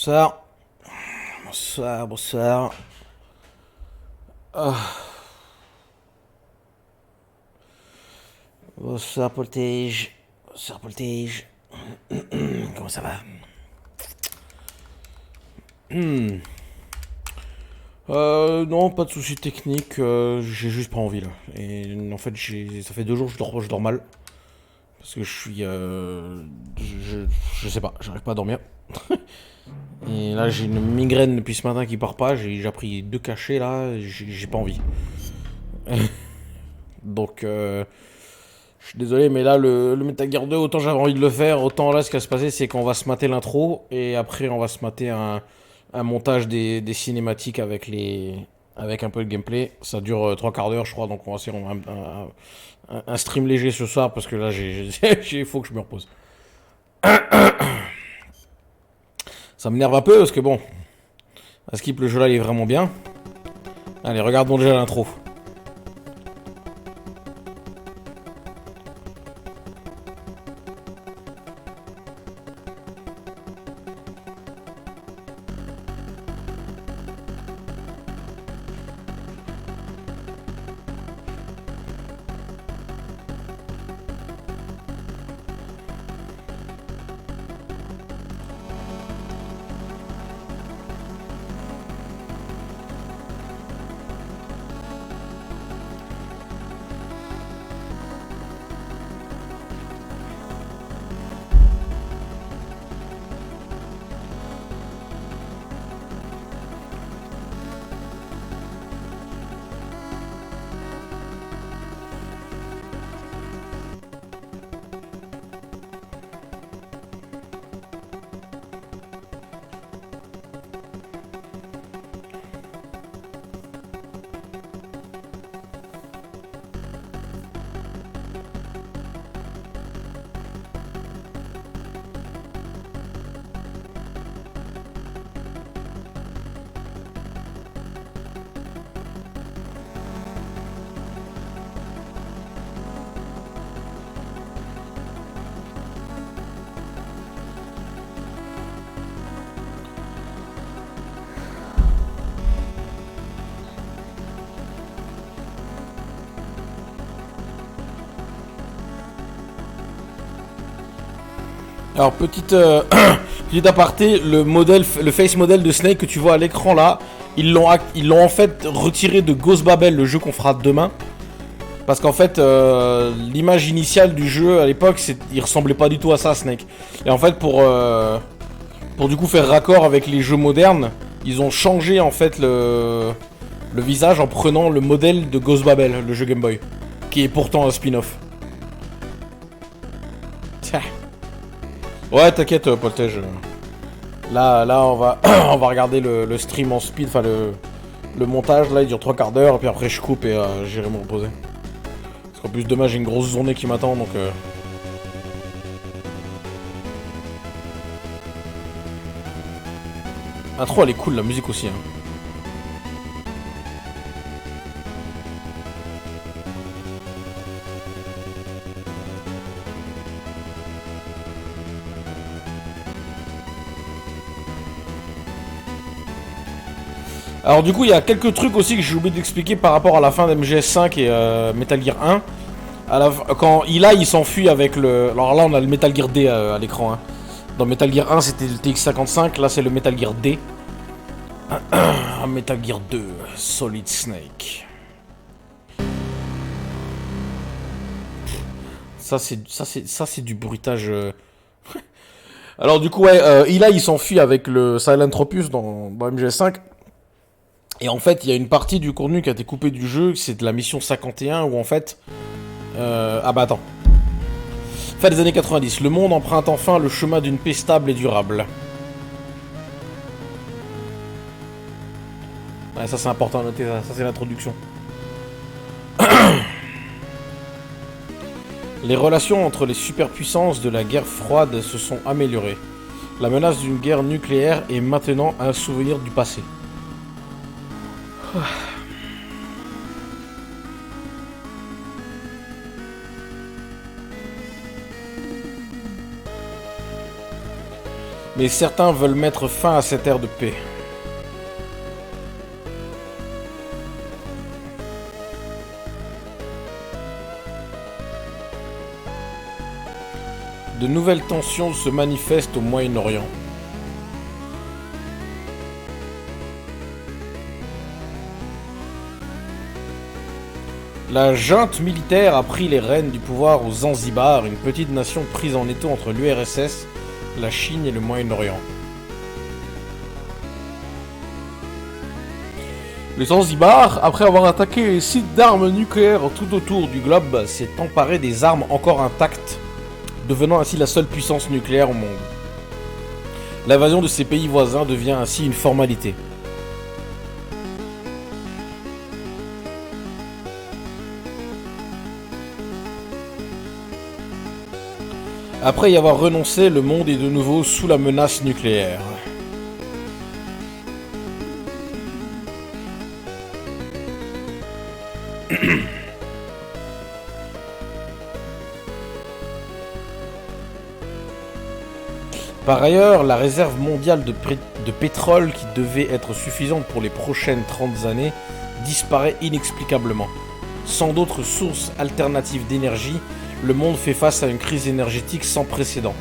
Bonsoir. Bonsoir, bonsoir. Ah, bonsoir, Poltège. Bonsoir, Poltège. Comment ça va? Non, pas de soucis techniques. J'ai juste pas envie là. Et en fait, ça fait 2 jours que je dors mal. Parce que je suis. Je sais pas, j'arrive pas à dormir. Et là, j'ai une migraine depuis ce matin qui part pas. J'ai déjà pris 2 cachets là. J'ai pas envie. Donc, je suis désolé, mais là, le Metal Gear 2, autant j'avais envie de le faire, autant là, ce qui va se passer, c'est qu'on va se mater l'intro, et après, on va se mater un montage des cinématiques avec un peu de gameplay. Ça dure 3 quarts d'heure, je crois, donc on va faire un stream léger ce soir, parce que là, il faut que je me repose. Ça m'énerve un peu, parce que bon, à Skip, le jeu là, il est vraiment bien. Allez, regardons déjà l'intro. Alors, petite aparté, le face model de Snake que tu vois à l'écran là, ils l'ont en fait retiré de Ghost Babel, le jeu qu'on fera demain. Parce qu'en fait, l'image initiale du jeu à l'époque, il ressemblait pas du tout à ça, Snake. Et en fait, pour du coup faire raccord avec les jeux modernes, ils ont changé en fait le visage en prenant le modèle de Ghost Babel, le jeu Game Boy, qui est pourtant un spin-off. Tiens. Ouais, t'inquiète, Poltège. Là, on va, on va regarder le stream en speed, enfin le montage. Là, il dure 3 quarts d'heure, et puis après, je coupe et j'irai me reposer. Parce qu'en plus, demain, j'ai une grosse journée qui m'attend, donc. L'intro, elle est cool, la musique aussi. Hein. Alors du coup, il y a quelques trucs aussi que j'ai oublié d'expliquer par rapport à la fin d'MGS5 et Metal Gear 1. Quand il s'enfuit avec le... Alors là, on a le Metal Gear D à l'écran. Hein. Dans Metal Gear 1, c'était le TX55. Là, c'est le Metal Gear D. Metal Gear 2, Solid Snake. Ça c'est du bruitage. Alors du coup, ouais, Eli il s'enfuit avec le Silent Opus dans MGS5. Et en fait, il y a une partie du contenu qui a été coupée du jeu, c'est de la mission 51, où en fait... Ah bah attends. Fin des années 90, le monde emprunte enfin le chemin d'une paix stable et durable. Ouais, ça c'est important à noter, ça c'est l'introduction. Les relations entre les superpuissances de la guerre froide se sont améliorées. La menace d'une guerre nucléaire est maintenant un souvenir du passé. Mais certains veulent mettre fin à cette ère de paix. De nouvelles tensions se manifestent au Moyen-Orient. La junte militaire a pris les rênes du pouvoir au Zanzibar, une petite nation prise en étau entre l'URSS, la Chine et le Moyen-Orient. Le Zanzibar, après avoir attaqué les sites d'armes nucléaires tout autour du globe, s'est emparé des armes encore intactes, devenant ainsi la seule puissance nucléaire au monde. L'invasion de ces pays voisins devient ainsi une formalité. Après y avoir renoncé, le monde est de nouveau sous la menace nucléaire. Par ailleurs, la réserve mondiale de pétrole qui devait être suffisante pour les prochaines 30 années disparaît inexplicablement. Sans d'autres sources alternatives d'énergie, le monde fait face à une crise énergétique sans précédent.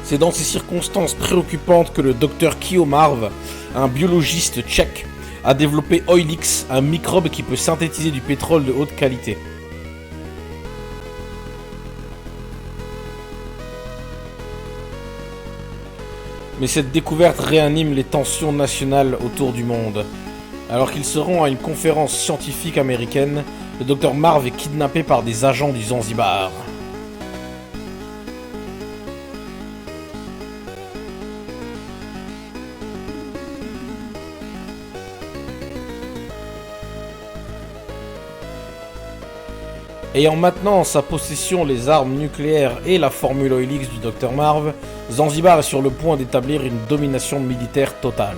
C'est dans ces circonstances préoccupantes que le docteur Kiomarv, un biologiste tchèque, a développé Oilix, un microbe qui peut synthétiser du pétrole de haute qualité. Mais cette découverte réanime les tensions nationales autour du monde. Alors qu'il se rend à une conférence scientifique américaine, le docteur Marv est kidnappé par des agents du Zanzibar. Ayant maintenant en sa possession les armes nucléaires et la formule Oilix du Dr Marv, Zanzibar est sur le point d'établir une domination militaire totale.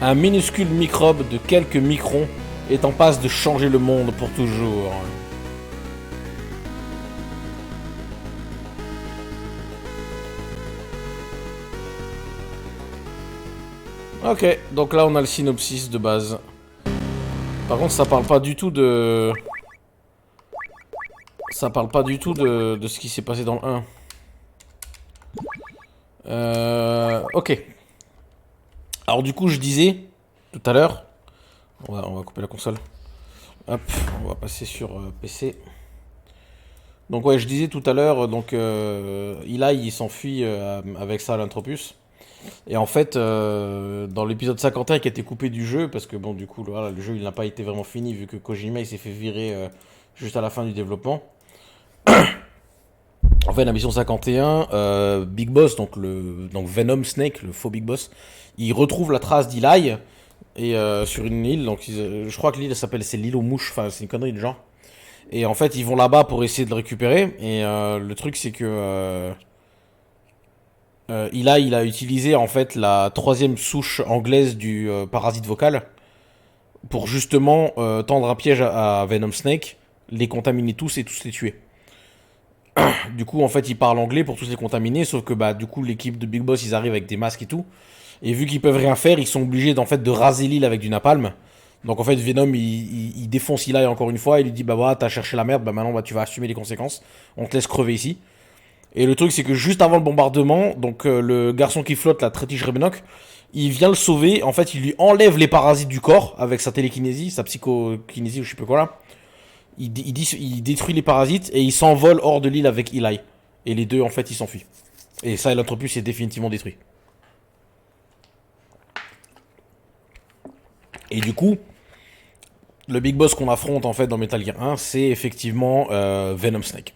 Un minuscule microbe de quelques microns est en passe de changer le monde pour toujours. Ok, donc là on a le synopsis de base. Par contre ça parle pas du tout de... Ça parle pas du tout de ce qui s'est passé dans le 1. Ok. Alors du coup je disais, tout à l'heure... On va couper la console. Hop, on va passer sur PC. Donc ouais, je disais tout à l'heure, donc Eli il s'enfuit avec ça à l'Anthropus. Et en fait, dans l'épisode 51 qui a été coupé du jeu, parce que bon, du coup, voilà, le jeu il n'a pas été vraiment fini vu que Kojima il s'est fait virer juste à la fin du développement. En fait, la mission 51, Big Boss, donc Venom Snake, le faux Big Boss, il retrouve la trace d'Eli et sur une île. Donc, je crois que l'île s'appelle, c'est l'île aux mouches, enfin, c'est une connerie de genre. Et en fait, ils vont là-bas pour essayer de le récupérer. Et le truc, c'est que il a utilisé en fait la troisième souche anglaise du parasite vocal pour justement tendre un piège à Venom Snake, les contaminer tous et tous les tuer. Du coup, en fait, il parle anglais pour tous les contaminer, sauf que bah du coup, l'équipe de Big Boss, ils arrivent avec des masques et tout, et vu qu'ils peuvent rien faire, ils sont obligés d'en fait de raser l'île avec du napalm. Donc en fait, Venom, il défonce Eli encore une fois, il lui dit bah voilà, t'as cherché la merde, bah maintenant bah tu vas assumer les conséquences, on te laisse crever ici. Et le truc, c'est que juste avant le bombardement, donc le garçon qui flotte, la Tretish Rebenok, il vient le sauver. En fait, il lui enlève les parasites du corps avec sa télékinésie, sa psychokinésie ou je sais plus quoi là. Il détruit les parasites et il s'envole hors de l'île avec Eli. Et les deux, en fait, ils s'enfuient. Et ça, l'Anthropus est définitivement détruit. Et du coup, le Big Boss qu'on affronte en fait dans Metal Gear 1, c'est effectivement Venom Snake.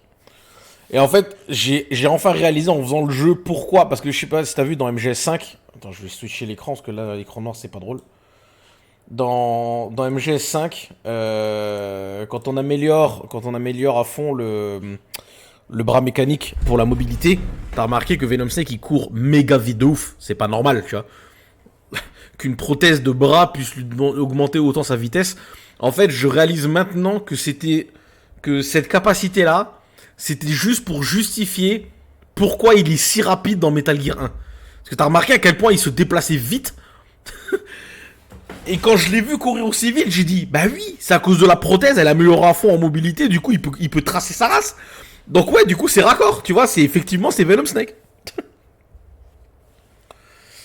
Et en fait, j'ai enfin réalisé en faisant le jeu pourquoi. Parce que je sais pas si t'as vu dans MGS5. Attends, je vais switcher l'écran parce que là, l'écran noir, c'est pas drôle. Dans MGS5, quand on améliore à fond le le bras mécanique pour la mobilité, t'as remarqué que Venom Snake il court méga vite de ouf. C'est pas normal, tu vois. Qu'une prothèse de bras puisse lui augmenter autant sa vitesse. En fait, je réalise maintenant que cette capacité-là, c'était juste pour justifier pourquoi il est si rapide dans Metal Gear 1. Parce que t'as remarqué à quel point il se déplaçait vite. Et quand je l'ai vu courir aussi vite, j'ai dit, bah oui, c'est à cause de la prothèse, elle améliore à fond en mobilité, du coup il peut tracer sa race. Donc ouais, du coup c'est raccord, tu vois, c'est Venom Snake.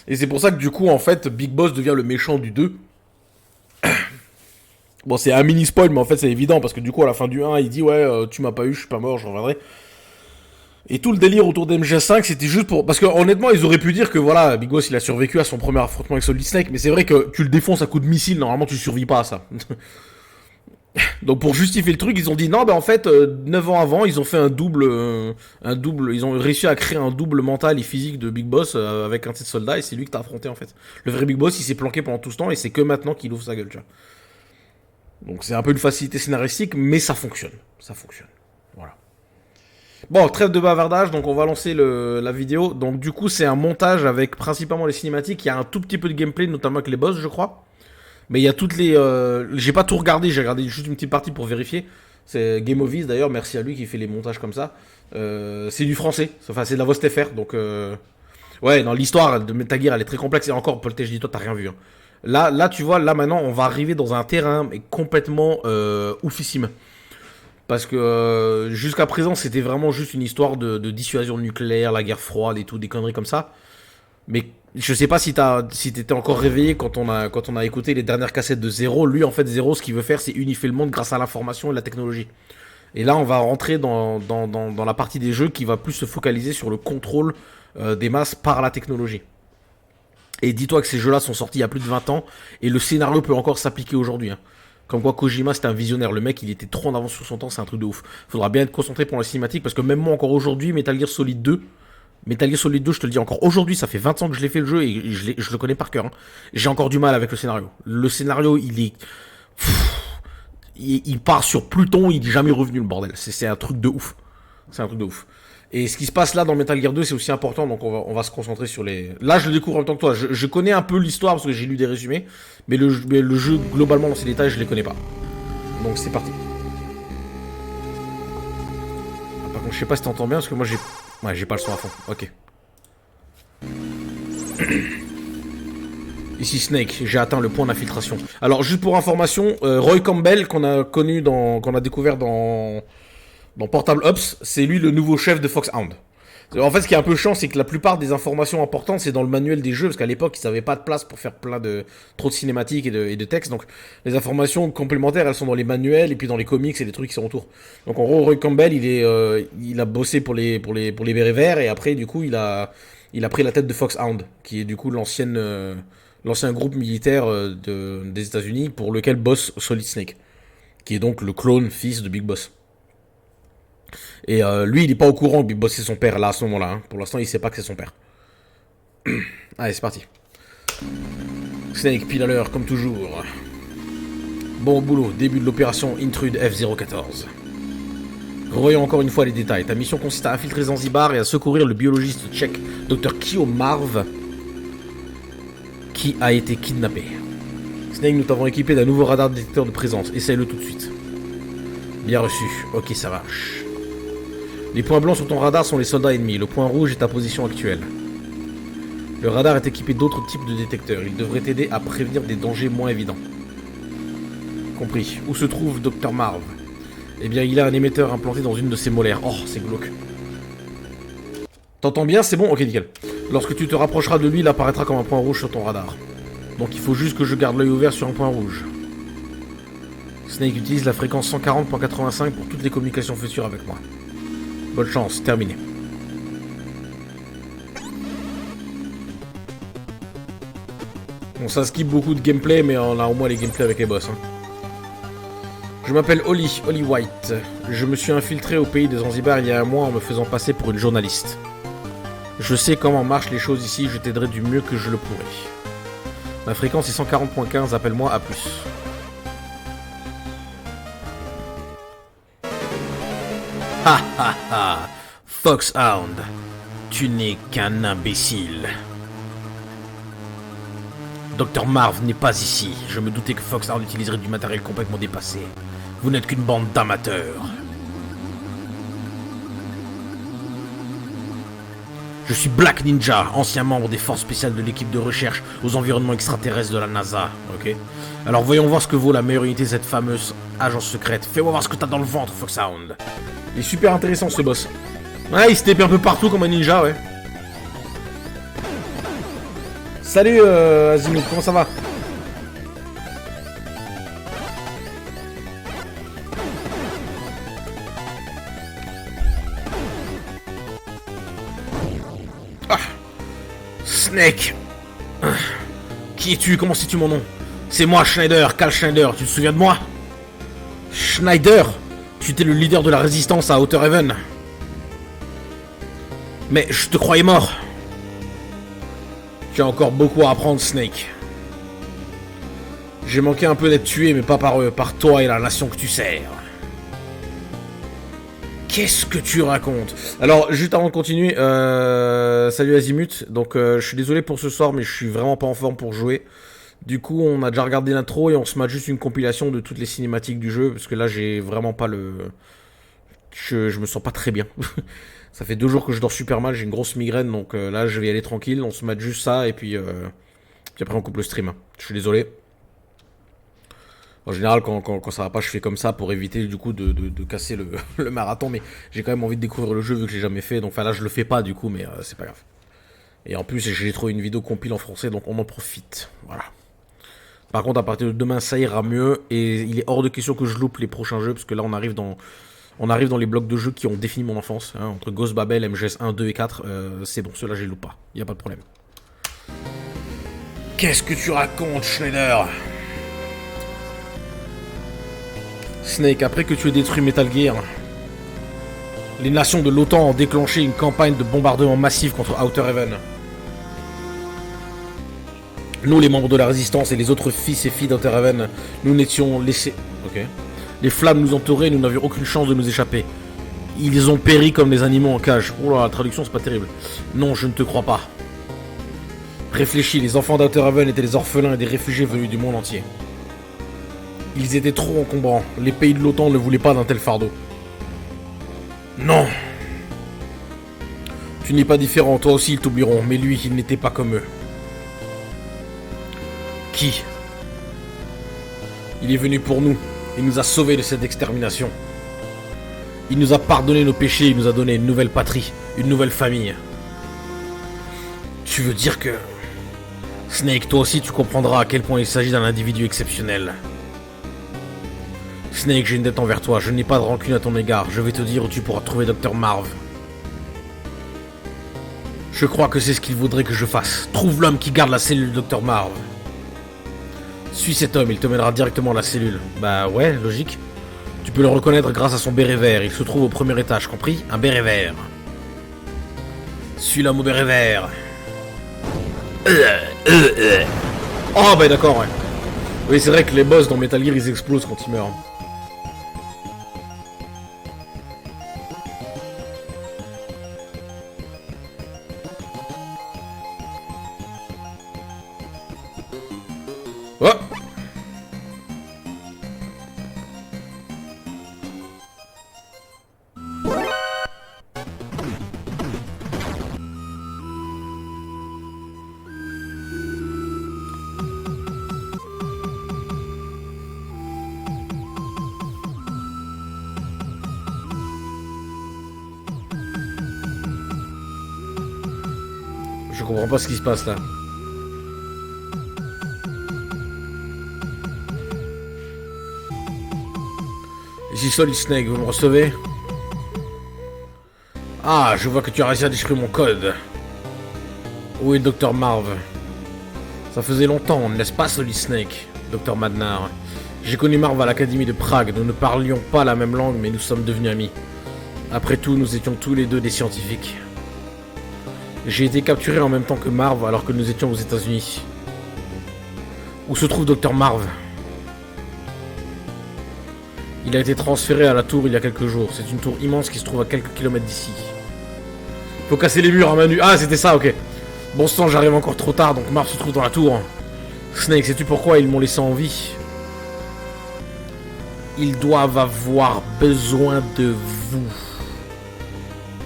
Et c'est pour ça que du coup, en fait, Big Boss devient le méchant du 2. Bon, c'est un mini spoil, mais en fait c'est évident, parce que du coup à la fin du 1, il dit, ouais, tu m'as pas eu, je suis pas mort, je reviendrai. Et tout le délire autour d'MGS5, c'était juste pour... Parce que honnêtement, ils auraient pu dire que voilà, Big Boss, il a survécu à son premier affrontement avec Solid Snake, mais c'est vrai que tu le défonces à coups de missile, normalement tu survis pas à ça. Donc pour justifier le truc, ils ont dit non, bah en fait, 9 ans avant, ils ont fait un double, ils ont réussi à créer un double mental et physique de Big Boss avec un de ses soldats, et c'est lui que t'as affronté en fait. Le vrai Big Boss, il s'est planqué pendant tout ce temps, et c'est que maintenant qu'il ouvre sa gueule, tu vois. Donc c'est un peu une facilité scénaristique, mais ça fonctionne. Ça fonctionne. Voilà. Bon, trêve de bavardage, donc on va lancer la vidéo. Donc du coup, c'est un montage avec principalement les cinématiques. Il y a un tout petit peu de gameplay, notamment avec les boss, je crois. Mais il y a toutes les... j'ai pas tout regardé, j'ai regardé juste une petite partie pour vérifier. C'est Game of Is d'ailleurs, merci à lui qui fait les montages comme ça. C'est du français, enfin c'est de la voix FR, donc... Ouais, dans l'histoire de Metal Gear, elle est très complexe. Et encore, Paul T, je dis toi, t'as rien vu. Hein. Là, tu vois, là maintenant, on va arriver dans un terrain mais complètement oufissime. Parce que jusqu'à présent, c'était vraiment juste une histoire de dissuasion nucléaire, la guerre froide et tout, des conneries comme ça. Mais je sais pas si t'étais encore réveillé quand on a écouté les dernières cassettes de Zero. Lui, en fait, Zero, ce qu'il veut faire, c'est unifier le monde grâce à l'information et la technologie. Et là, on va rentrer dans la partie des jeux qui va plus se focaliser sur le contrôle des masses par la technologie. Et dis-toi que ces jeux-là sont sortis il y a plus de 20 ans, et le scénario peut encore s'appliquer aujourd'hui. Hein. Comme quoi Kojima c'était un visionnaire, le mec il était trop en avance sur son temps, c'est un truc de ouf. Faudra bien être concentré pour la cinématique, parce que même moi encore aujourd'hui, Metal Gear Solid 2, je te le dis encore aujourd'hui, ça fait 20 ans que je l'ai fait le jeu, et je le connais par cœur. Hein. J'ai encore du mal avec le scénario. Le scénario il est... Il part sur Pluton, il est jamais revenu le bordel. C'est un truc de ouf. C'est un truc de ouf. Et ce qui se passe là dans Metal Gear 2, c'est aussi important, donc on va se concentrer sur les... Là, je le découvre en même temps que toi. Je connais un peu l'histoire parce que j'ai lu des résumés, mais le jeu, globalement, dans ses détails, je les connais pas. Donc c'est parti. Ah, par contre, je sais pas si t'entends bien, parce que moi, j'ai pas le son à fond. Ok. Ici Snake, j'ai atteint le point d'infiltration. Alors, juste pour information, Roy Campbell, qu'on a découvert dans Portable Ops, c'est lui le nouveau chef de Foxhound. En fait, ce qui est un peu chiant, c'est que la plupart des informations importantes, c'est dans le manuel des jeux, parce qu'à l'époque, ils n'avaient pas de place pour faire trop de cinématiques et de textes. Donc, les informations complémentaires, elles sont dans les manuels et puis dans les comics et les trucs qui sont autour. Donc, en gros, Roy Campbell, il a bossé pour les Bérets Verts, et après, du coup, il a pris la tête de Foxhound, qui est du coup l'ancien groupe militaire des États-Unis pour lequel bosse Solid Snake, qui est donc le clone fils de Big Boss. Et lui, il est pas au courant que Big Boss c'est son père là à ce moment-là. Hein. Pour l'instant, il sait pas que c'est son père. Allez, c'est parti. Snake pile à l'heure, comme toujours. Bon boulot, début de l'opération Intrude F-014. Revoyons encore une fois les détails. Ta mission consiste à infiltrer Zanzibar et à secourir le biologiste tchèque Dr. Kyo Marv, qui a été kidnappé. Snake, nous t'avons équipé d'un nouveau radar détecteur de présence. Essaye-le tout de suite. Bien reçu. Ok, ça marche. Les points blancs sur ton radar sont les soldats ennemis. Le point rouge est ta position actuelle. Le radar est équipé d'autres types de détecteurs. Il devrait t'aider à prévenir des dangers moins évidents. Compris. Où se trouve Dr. Marv? Eh bien, il a un émetteur implanté dans une de ses molaires. Oh, c'est glauque. T'entends bien? C'est bon? Ok, nickel. Lorsque tu te rapprocheras de lui, il apparaîtra comme un point rouge sur ton radar. Donc il faut juste que je garde l'œil ouvert sur un point rouge. Snake utilise la fréquence 140.85 pour toutes les communications futures avec moi. Bonne chance, terminé. Bon, ça skip beaucoup de gameplay, mais on a au moins les gameplays avec les boss. Hein. Je m'appelle Holly White. Je me suis infiltré au pays des Zanzibar il y a un mois en me faisant passer pour une journaliste. Je sais comment marchent les choses ici, je t'aiderai du mieux que je le pourrai. Ma fréquence est 140.15, appelle-moi à plus. Ha ha ha! Foxhound, tu n'es qu'un imbécile. Dr Marv n'est pas ici. Je me doutais que Foxhound utiliserait du matériel complètement dépassé. Vous n'êtes qu'une bande d'amateurs. Je suis Black Ninja, ancien membre des forces spéciales de l'équipe de recherche aux environnements extraterrestres de la NASA. Ok. Alors voyons voir ce que vaut la meilleure unité de cette fameuse agence secrète. Fais-moi voir ce que t'as dans le ventre, Foxhound. Il est super intéressant ce boss. Ouais, il se tape un peu partout comme un ninja, ouais. Salut Azimut, comment ça va? Ah, Snake. Qui es-tu? Comment sais-tu mon nom? C'est moi, Schneider, Carl Schneider, tu te souviens de moi? Schneider? Tu étais le leader de la résistance à Outer Heaven. Mais je te croyais mort. Tu as encore beaucoup à apprendre, Snake. J'ai manqué un peu d'être tué, mais pas par eux, par toi et la nation que tu sers. Qu'est-ce que tu racontes? Alors, juste avant de continuer, salut Azimut. Donc, je suis désolé pour ce soir, mais je suis vraiment pas en forme pour jouer. Du coup, on a déjà regardé l'intro et on se mate juste une compilation de toutes les cinématiques du jeu, parce que là, j'ai vraiment pas le... Je me sens pas très bien. Ça fait 2 jours que je dors super mal, j'ai une grosse migraine, donc là, je vais y aller tranquille, on se mate juste ça, et puis après, on coupe le stream. Je suis désolé. En général, quand ça va pas, je fais comme ça pour éviter du coup de casser le marathon, mais j'ai quand même envie de découvrir le jeu vu que j'ai jamais fait, donc enfin là, je le fais pas du coup, mais c'est pas grave. Et en plus, j'ai trouvé une vidéo compile en français, donc on en profite. Voilà. Par contre, à partir de demain, ça ira mieux. Et il est hors de question que je loupe les prochains jeux. Parce que là, on arrive dans les blocs de jeux qui ont défini mon enfance. Hein, entre Ghost Babel, MGS 1, 2 et 4. C'est bon, ceux-là, je les loupe pas. Il n'y a pas de problème. Qu'est-ce que tu racontes, Schneider? Snake, après que tu aies détruit Metal Gear, les nations de l'OTAN ont déclenché une campagne de bombardement massif contre Outer Heaven. Nous, les membres de la résistance et les autres fils et filles d'Outer Heaven, nous n'étions laissés... Ok. Les flammes nous entouraient et nous n'avions aucune chance de nous échapper. Ils ont péri comme des animaux en cage. Oh là, la traduction, c'est pas terrible. Non, je ne te crois pas. Réfléchis, les enfants d'Outer Heaven étaient des orphelins et des réfugiés venus du monde entier. Ils étaient trop encombrants. Les pays de l'OTAN ne voulaient pas d'un tel fardeau. Non. Tu n'es pas différent, toi aussi ils t'oublieront, mais lui, il n'était pas comme eux. Qui? Il est venu pour nous. Il nous a sauvés de cette extermination. Il nous a pardonné nos péchés. Il nous a donné une nouvelle patrie. Une nouvelle famille. Tu veux dire que... Snake, toi aussi tu comprendras à quel point il s'agit d'un individu exceptionnel. Snake, j'ai une dette envers toi. Je n'ai pas de rancune à ton égard. Je vais te dire où tu pourras trouver Dr Marv. Je crois que c'est ce qu'il voudrait que je fasse. Trouve l'homme qui garde la cellule de Dr Marv. Suis cet homme, il te mènera directement à la cellule. Bah ouais, logique. Tu peux le reconnaître grâce à son béret vert. Il se trouve au premier étage, compris? Un béret vert. Suis l'homme au béret vert. Oh bah d'accord, ouais. Oui, c'est vrai que les boss dans Metal Gear, ils explosent quand ils meurent. Oh! Je comprends pas ce qui se passe là. Ici Solid Snake, vous me recevez? Ah, je vois que tu as réussi à déchiffrer mon code. Où est Dr Marv? Ça faisait longtemps, n'est-ce pas Solid Snake? Dr Madnar. J'ai connu Marv à l'Académie de Prague. Nous ne parlions pas la même langue, mais nous sommes devenus amis. Après tout, nous étions tous les deux des scientifiques. J'ai été capturé en même temps que Marv alors que nous étions aux États-Unis. Où se trouve Dr Marv? Il a été transféré à la tour il y a quelques jours. C'est une tour immense qui se trouve à quelques kilomètres d'ici. Faut casser les murs à main nue. Ah, c'était ça, ok. Bon sang, j'arrive encore trop tard, donc Marv se trouve dans la tour. Snake, sais-tu pourquoi ils m'ont laissé en vie? Ils doivent avoir besoin de vous.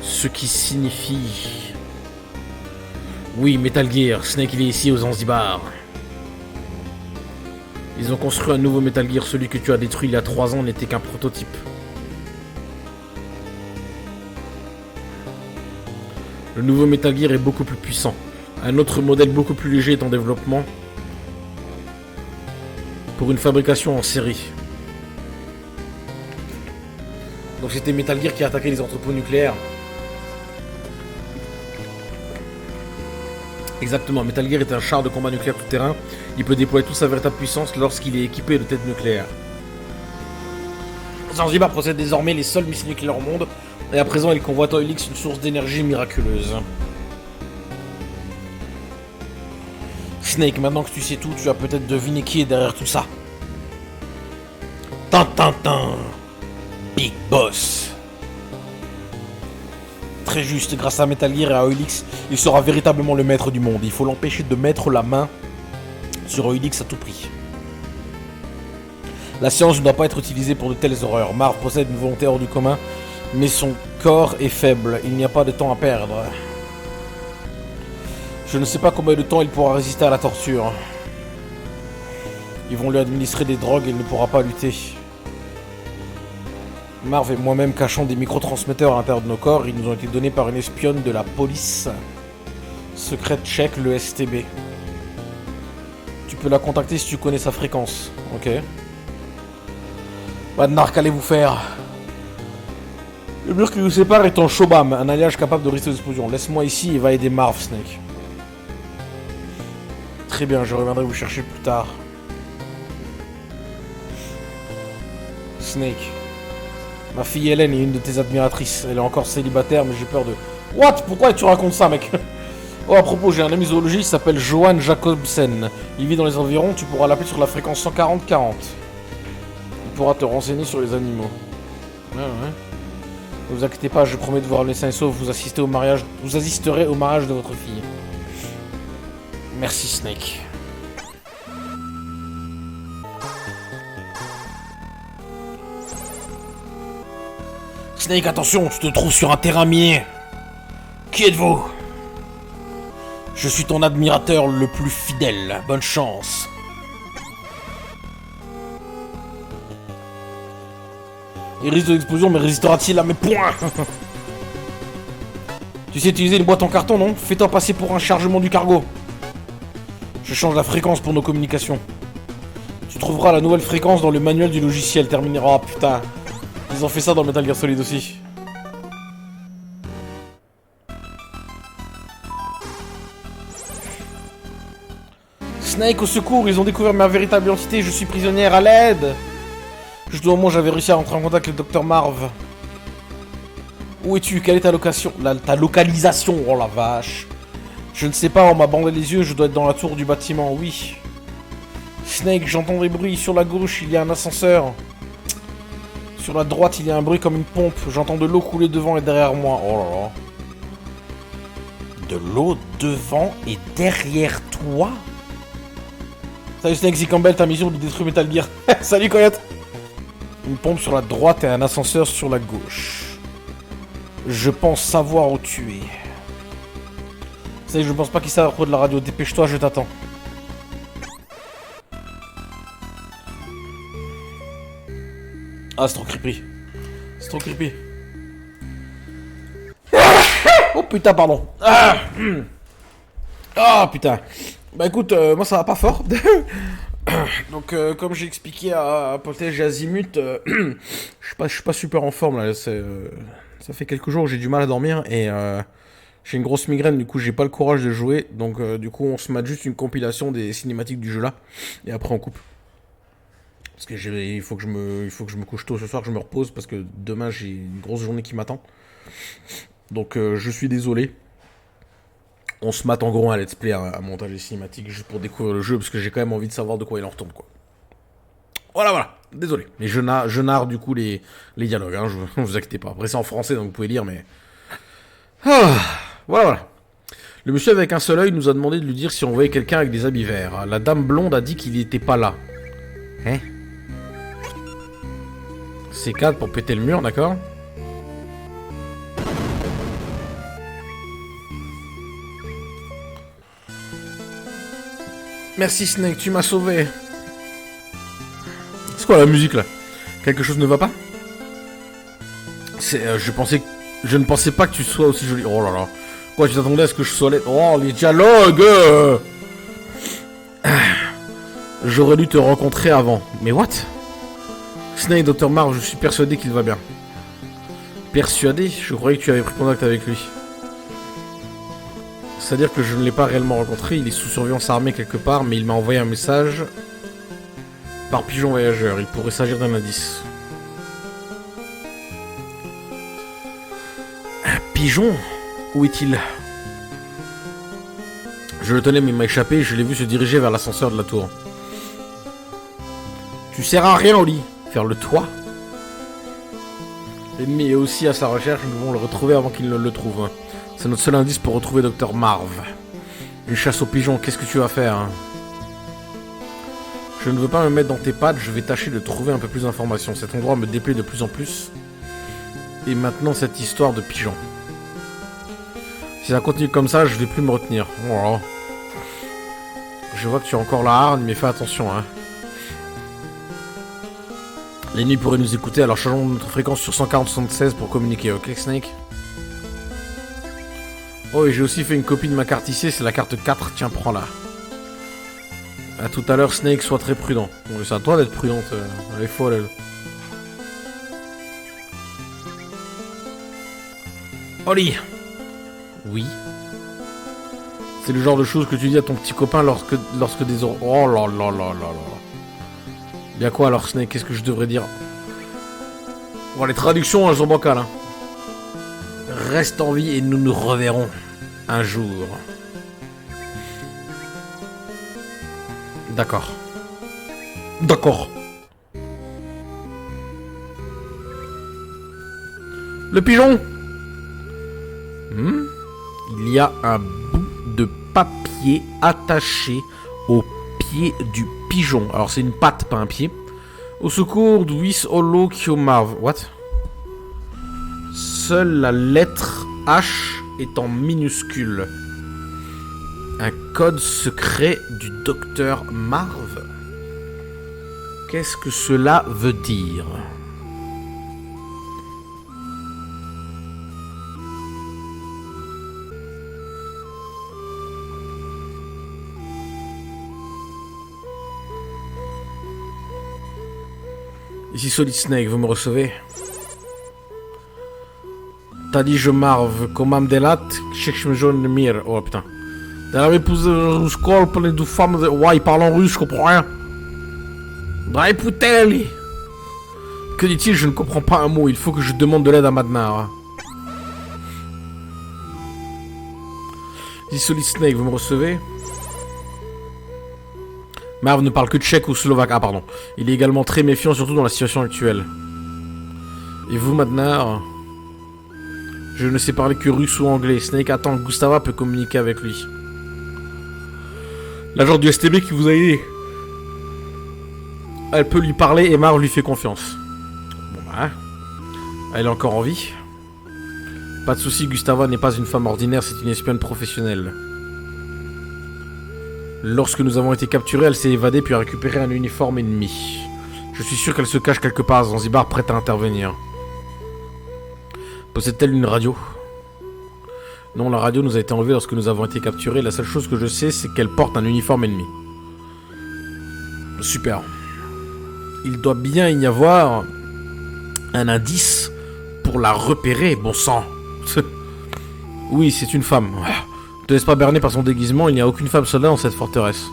Ce qui signifie... Oui, Metal Gear, Snake il est ici aux Zanzibar. Ils ont construit un nouveau Metal Gear, celui que tu as détruit il y a 3 ans n'était qu'un prototype. Le nouveau Metal Gear est beaucoup plus puissant. Un autre modèle beaucoup plus léger est en développement pour une fabrication en série. Donc c'était Metal Gear qui a attaqué les entrepôts nucléaires. Exactement, Metal Gear est un char de combat nucléaire tout-terrain. Il peut déployer toute sa véritable puissance lorsqu'il est équipé de têtes nucléaires. Zanzibar possède désormais les seuls missiles nucléaires au monde, et à présent il convoite Oilix, une source d'énergie miraculeuse. Snake, maintenant que tu sais tout, tu as peut-être deviné qui est derrière tout ça. Tintintin, Big Boss. Très juste, grâce à Metal Gear et à Oilix, il sera véritablement le maître du monde. Il faut l'empêcher de mettre la main sur Oilix à tout prix. La science ne doit pas être utilisée pour de telles horreurs. Marv possède une volonté hors du commun, mais son corps est faible. Il n'y a pas de temps à perdre. Je ne sais pas combien de temps il pourra résister à la torture. Ils vont lui administrer des drogues et il ne pourra pas lutter. Marv et moi-même cachons des microtransmetteurs à l'intérieur de nos corps. Ils nous ont été donnés par une espionne de la police secrète tchèque, le STB. Tu peux la contacter si tu connais sa fréquence. Ok. Badnar, qu'allez-vous faire? Le mur qui nous sépare est en Shobam, un alliage capable de résister aux explosions. Laisse-moi ici et va aider Marv, Snake. Très bien, je reviendrai vous chercher plus tard. Snake. Ma fille Hélène est une de tes admiratrices. Elle est encore célibataire, mais j'ai peur de... What? Pourquoi tu racontes ça, mec? Oh, à propos, j'ai un ami zoologiste qui s'appelle Johan Jacobsen. Il vit dans les environs, tu pourras l'appeler sur la fréquence 140-40. Il pourra te renseigner sur les animaux. Ouais. Ne vous inquiétez pas, je promets de vous ramener sain et sauf. Vous assisterez au mariage de votre fille. Merci, Snake. Snake, attention, tu te trouves sur un terrain miné. Qui êtes-vous? Je suis ton admirateur le plus fidèle. Bonne chance. Il risque de l'explosion, mais résistera-t-il à mes poings? Tu sais utiliser une boîte en carton, non? Fais-toi passer pour un chargement du cargo. Je change la fréquence pour nos communications. Tu trouveras la nouvelle fréquence dans le manuel du logiciel. Terminera. Oh putain. Ils ont fait ça dans Metal Gear Solid aussi. Snake, au secours, ils ont découvert ma véritable identité. Je suis prisonnière, à l'aide. Juste au moment où j'avais réussi à rentrer en contact avec le Dr Marv. Où es-tu? Quelle est ta localisation? Oh la vache. Je ne sais pas, on m'a bandé les yeux, je dois être dans la tour du bâtiment, oui. Snake, j'entends des bruits. Sur la gauche, il y a un ascenseur. Sur la droite, il y a un bruit comme une pompe. J'entends de l'eau couler devant et derrière moi. Oh là là. De l'eau devant et derrière toi? Salut Snake, c'est Campbell, ta mission de détruire Metal Gear. Salut Coyote. Une pompe sur la droite et un ascenseur sur la gauche. Je pense savoir où tu es. Ça y est, je pense pas qu'il savent à propos de la radio. Dépêche-toi, je t'attends. Ah, c'est trop creepy. C'est trop creepy. Oh putain, pardon. Ah putain. Bah écoute, moi ça va pas fort. Donc comme j'ai expliqué à Poltej et Azimut, je suis pas super en forme là. Ça fait quelques jours que j'ai du mal à dormir et j'ai une grosse migraine. Du coup j'ai pas le courage de jouer. Donc du coup on se mate juste une compilation des cinématiques du jeu là et après on coupe. Parce que il faut que je me couche tôt ce soir, que je me repose parce que demain j'ai une grosse journée qui m'attend. Donc je suis désolé. On se mate en gros un let's play, un montage des cinématiques juste pour découvrir le jeu parce que j'ai quand même envie de savoir de quoi il en retourne quoi. Voilà, désolé. Mais je narre du coup les dialogues, hein, je vous inquiétez pas. Après c'est en français donc vous pouvez lire mais... Ah. Voilà, voilà. Le monsieur avec un seul œil nous a demandé de lui dire si on voyait quelqu'un avec des habits verts. La dame blonde a dit qu'il n'était pas là. Hein? C4 pour péter le mur, d'accord? Merci Snake, tu m'as sauvé. C'est quoi la musique là? Quelque chose ne va pas? Je ne pensais pas que tu sois aussi joli. Oh là là. Quoi, tu t'attendais à ce que je sois laid? Oh, les dialogues! J'aurais dû te rencontrer avant. Mais what? Snake, Dr. Marv, je suis persuadé qu'il va bien. Persuadé? Je croyais que tu avais pris contact avec lui. C'est-à-dire que je ne l'ai pas réellement rencontré. Il est sous surveillance armée quelque part, mais il m'a envoyé un message par pigeon voyageur. Il pourrait s'agir d'un indice. Un pigeon? Où est-il? Je le tenais, mais il m'a échappé et je l'ai vu se diriger vers l'ascenseur de la tour. Tu sers à rien, Oli. Faire le toit. L'ennemi est aussi à sa recherche, nous devons le retrouver avant qu'il ne le trouve. C'est notre seul indice pour retrouver Dr. Marv. Une chasse aux pigeons, qu'est-ce que tu vas faire hein? Je ne veux pas me mettre dans tes pattes, je vais tâcher de trouver un peu plus d'informations. Cet endroit me déplaît de plus en plus. Et maintenant cette histoire de pigeons. Si ça continue comme ça, je vais plus me retenir. Voilà. Je vois que tu as encore la hargne, mais fais attention hein. L'ennemi pourrait nous écouter, alors changeons notre fréquence sur 140-76 pour communiquer, ok Snake? Oh, et j'ai aussi fait une copie de ma carte ici, c'est la carte 4, tiens, prends-la. A tout à l'heure, Snake, sois très prudent. Bon, c'est à toi d'être prudente, elle est folle, elle. Oli! Oui? C'est le genre de choses que tu dis à ton petit copain lorsque des... Oh là là là là là. Bien quoi alors Snake, qu'est-ce que je devrais dire? Bon, les traductions, elles sont bancales. Hein. Reste en vie et nous nous reverrons un jour. D'accord. D'accord. Le pigeon. Il y a un bout de papier attaché au pied du pigeon. Alors c'est une patte, pas un pied. Au secours, Duis Holo Kiomarv. What? Seule la lettre H est en minuscule. Un code secret du docteur Marv. Qu'est-ce que cela veut dire? Ici Solid Snake, vous me recevez? T'as dit je Marv, comam delat, jaune mir. Oh putain. T'as épousé Ruskol, plein de femmes. Ouais, il parle en russe, je comprends rien. Draiputeli. Que dit-il? Je ne comprends pas un mot. Il faut que je demande de l'aide à Madnar. Ici Solid Snake, vous me recevez? Marv ne parle que tchèque ou slovaque. Ah, pardon. Il est également très méfiant, surtout dans la situation actuelle. Et vous, Madnar? Je ne sais parler que russe ou anglais. Snake attend que Gustava peut communiquer avec lui. L'agent du STB qui vous a aidé. Elle peut lui parler et Marv lui fait confiance. Bon bah. Elle est encore en vie. Pas de soucis, Gustava n'est pas une femme ordinaire, c'est une espionne professionnelle. Lorsque nous avons été capturés, elle s'est évadée puis a récupéré un uniforme ennemi. Je suis sûr qu'elle se cache quelque part à Zanzibar, prête à intervenir. Possède-t-elle une radio? Non, la radio nous a été enlevée lorsque nous avons été capturés. La seule chose que je sais, c'est qu'elle porte un uniforme ennemi. Super. Il doit bien y avoir un indice pour la repérer, bon sang. Oui, c'est une femme. Ne te laisse pas berner par son déguisement, il n'y a aucune femme soldat dans cette forteresse.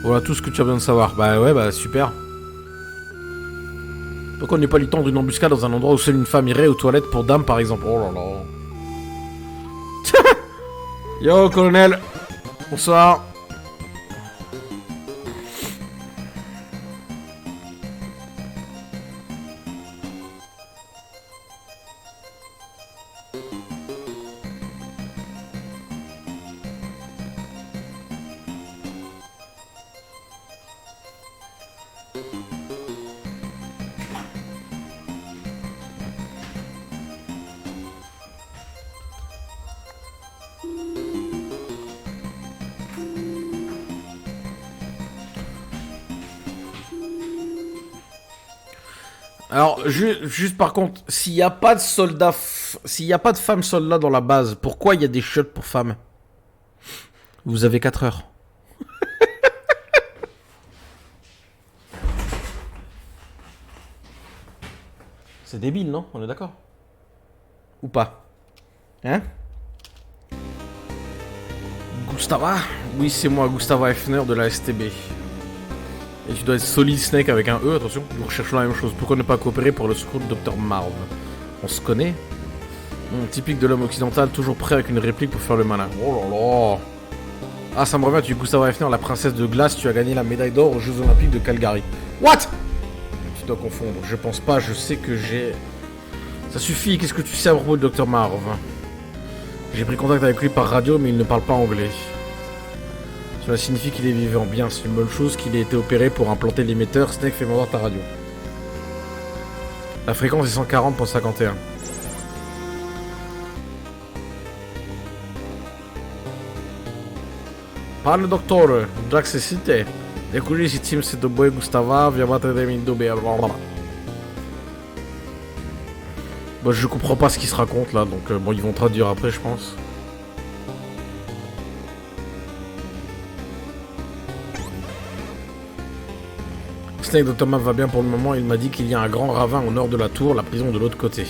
Voilà tout ce que tu as besoin de savoir. Bah ouais, bah super. Pourquoi ne pas lui tendre une embuscade dans un endroit où seule une femme irait, aux toilettes pour dames par exemple? Oh là là. Yo, colonel. Bonsoir. Alors, juste par contre, s'il n'y a pas de soldats, s'il n'y a pas de femmes soldats dans la base, pourquoi il y a des shots pour femmes? Vous avez 4 heures. C'est débile, non? On est d'accord? Ou pas? Hein? Gustava? Oui, c'est moi, Gustava Effner de la STB. Et tu dois être Solid Snake avec un E, attention. Nous recherchons la même chose. Pourquoi ne pas coopérer pour le secours de Dr Marv? On se connaît? Typique de l'homme occidental, toujours prêt avec une réplique pour faire le malin. Oh là là! Ah, ça me revient, tu es Gustava Effner, la princesse de glace, tu as gagné la médaille d'or aux Jeux Olympiques de Calgary. What? Tu dois confondre. Je pense pas, je sais que j'ai... Ça suffit, qu'est-ce que tu sais à propos de Dr Marv? J'ai pris contact avec lui par radio, mais il ne parle pas anglais. Cela signifie qu'il est vivant. Bien, c'est une bonne chose qu'il ait été opéré pour implanter l'émetteur. Snake, fais-moi voir ta radio. La fréquence est 140.51. Parle doctor, Drax City. Écoutez, si Tim c'est de boy Gustava, via battre des mines d'obé. Bon, je comprends pas ce qu'ils se racontent là, donc bon, ils vont traduire après, je pense. Snake de Thomas va bien pour le moment, il m'a dit qu'il y a un grand ravin au nord de la tour, la prison de l'autre côté.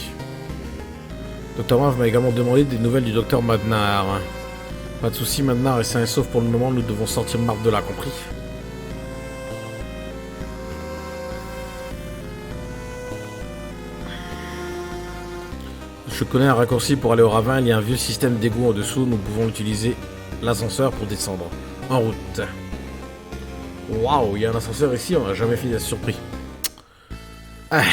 Dr Marv m'a également demandé des nouvelles du docteur Madnar. Pas de soucis, Madnar est sain et sauf pour le moment, nous devons sortir Marv de là, compris? Je connais un raccourci pour aller au ravin, il y a un vieux système d'égout en dessous, nous pouvons utiliser l'ascenseur pour descendre. En route. Waouh, il y a un ascenseur ici, on n'a jamais fini d'être surpris. Ah.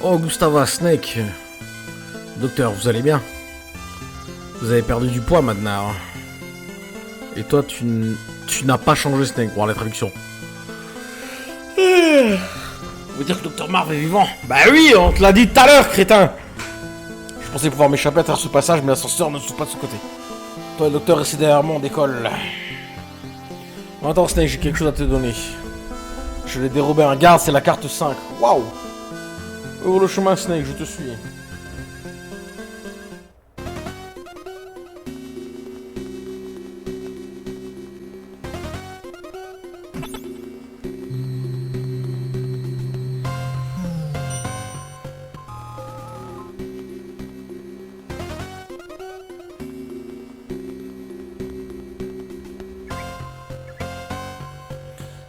Oh, Gustava, Snake. Docteur, vous allez bien? Vous avez perdu du poids, Madnar. Et toi, tu n'as pas changé, Snake. Pour la traduction. Vous dire que Dr Marv est vivant? Bah oui, on te l'a dit tout à l'heure, crétin. Je pensais pouvoir m'échapper à travers ce passage, mais l'ascenseur ne se trouve pas de ce côté. Toi, le docteur, restez derrière moi, on décolle. Attends, Snake, j'ai quelque chose à te donner. Je l'ai dérobé à un garde, c'est la carte 5. Waouh! Ouvre le chemin, Snake, je te suis.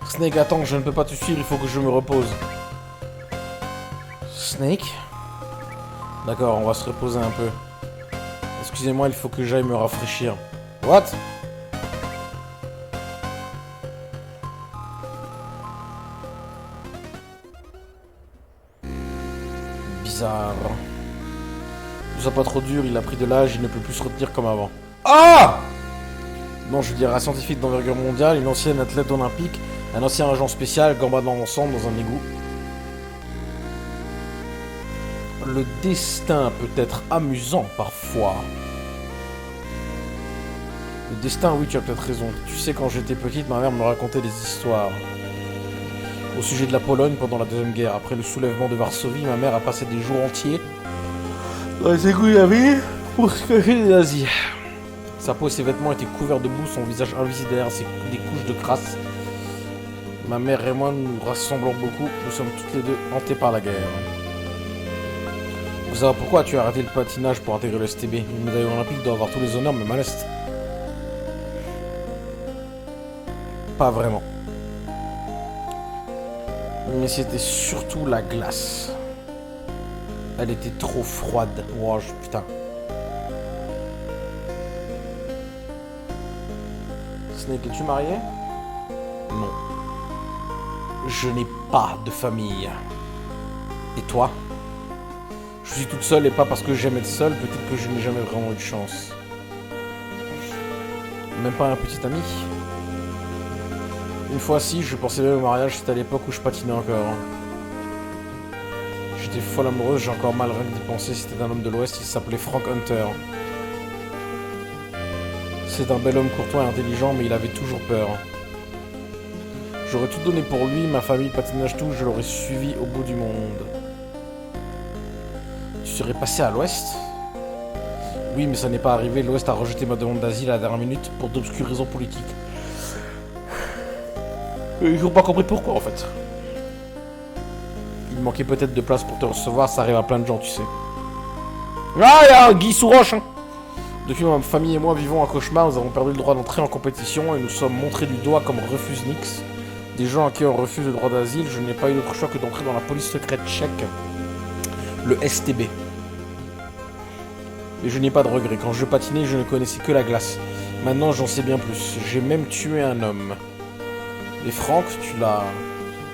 Snake, attends, je ne peux pas te suivre, il faut que je me repose. Snake? D'accord, on va se reposer un peu. Excusez-moi, il faut que j'aille me rafraîchir. What? Bizarre. Ne sois pas trop dur, il a pris de l'âge, il ne peut plus se retenir comme avant. Ah! Non, je veux dire, un scientifique d'envergure mondiale, une ancienne athlète olympique, un ancien agent spécial, gambadant ensemble dans un égout. Le destin peut être amusant parfois. Le destin, oui, tu as peut-être raison. Tu sais, quand j'étais petite, ma mère me racontait des histoires. Au sujet de la Pologne pendant la Deuxième Guerre. Après le soulèvement de Varsovie, ma mère a passé des jours entiers dans les égouts de la ville pour se cacher des nazis. Sa peau et ses vêtements étaient couverts de boue, son visage invisible derrière des couches de crasse. Ma mère et moi, nous rassemblons beaucoup. Nous sommes toutes les deux hantées par la guerre. Vous savez pourquoi tu as arrêté le patinage pour intégrer le STB? Une médaille olympique doit avoir tous les honneurs, même à l'Est. Pas vraiment. Mais c'était surtout la glace. Elle était trop froide. Oh, putain. Snake, es-tu marié? Non. Je n'ai pas de famille. Et toi? Je suis toute seule et pas parce que j'aime être seule, peut-être que je n'ai jamais vraiment eu de chance. Même pas un petit ami. Une fois si, je pensais même au mariage, c'était à l'époque où je patinais encore. J'étais folle amoureuse, j'ai encore mal rien que d'y penser, c'était un homme de l'Ouest, il s'appelait Frank Hunter. C'est un bel homme courtois et intelligent, mais il avait toujours peur. J'aurais tout donné pour lui, ma famille, patinage, tout, je l'aurais suivi au bout du monde. Tu serais passé à l'Ouest? Oui, mais ça n'est pas arrivé, l'Ouest a rejeté ma demande d'asile à la dernière minute pour d'obscures raisons politiques. Ils n'ont pas compris pourquoi en fait. Il manquait peut-être de place pour te recevoir, ça arrive à plein de gens, tu sais. Ah, il y a Guy Souroche, hein. Depuis ma famille et moi vivons un cauchemar, nous avons perdu le droit d'entrer en compétition et nous sommes montrés du doigt comme refusniks. Des gens à qui on refuse le droit d'asile, je n'ai pas eu d'autre choix que d'entrer dans la police secrète tchèque, le STB. Mais je n'ai pas de regrets, quand je patinais, je ne connaissais que la glace. Maintenant, j'en sais bien plus, j'ai même tué un homme. Et Franck, tu l'as...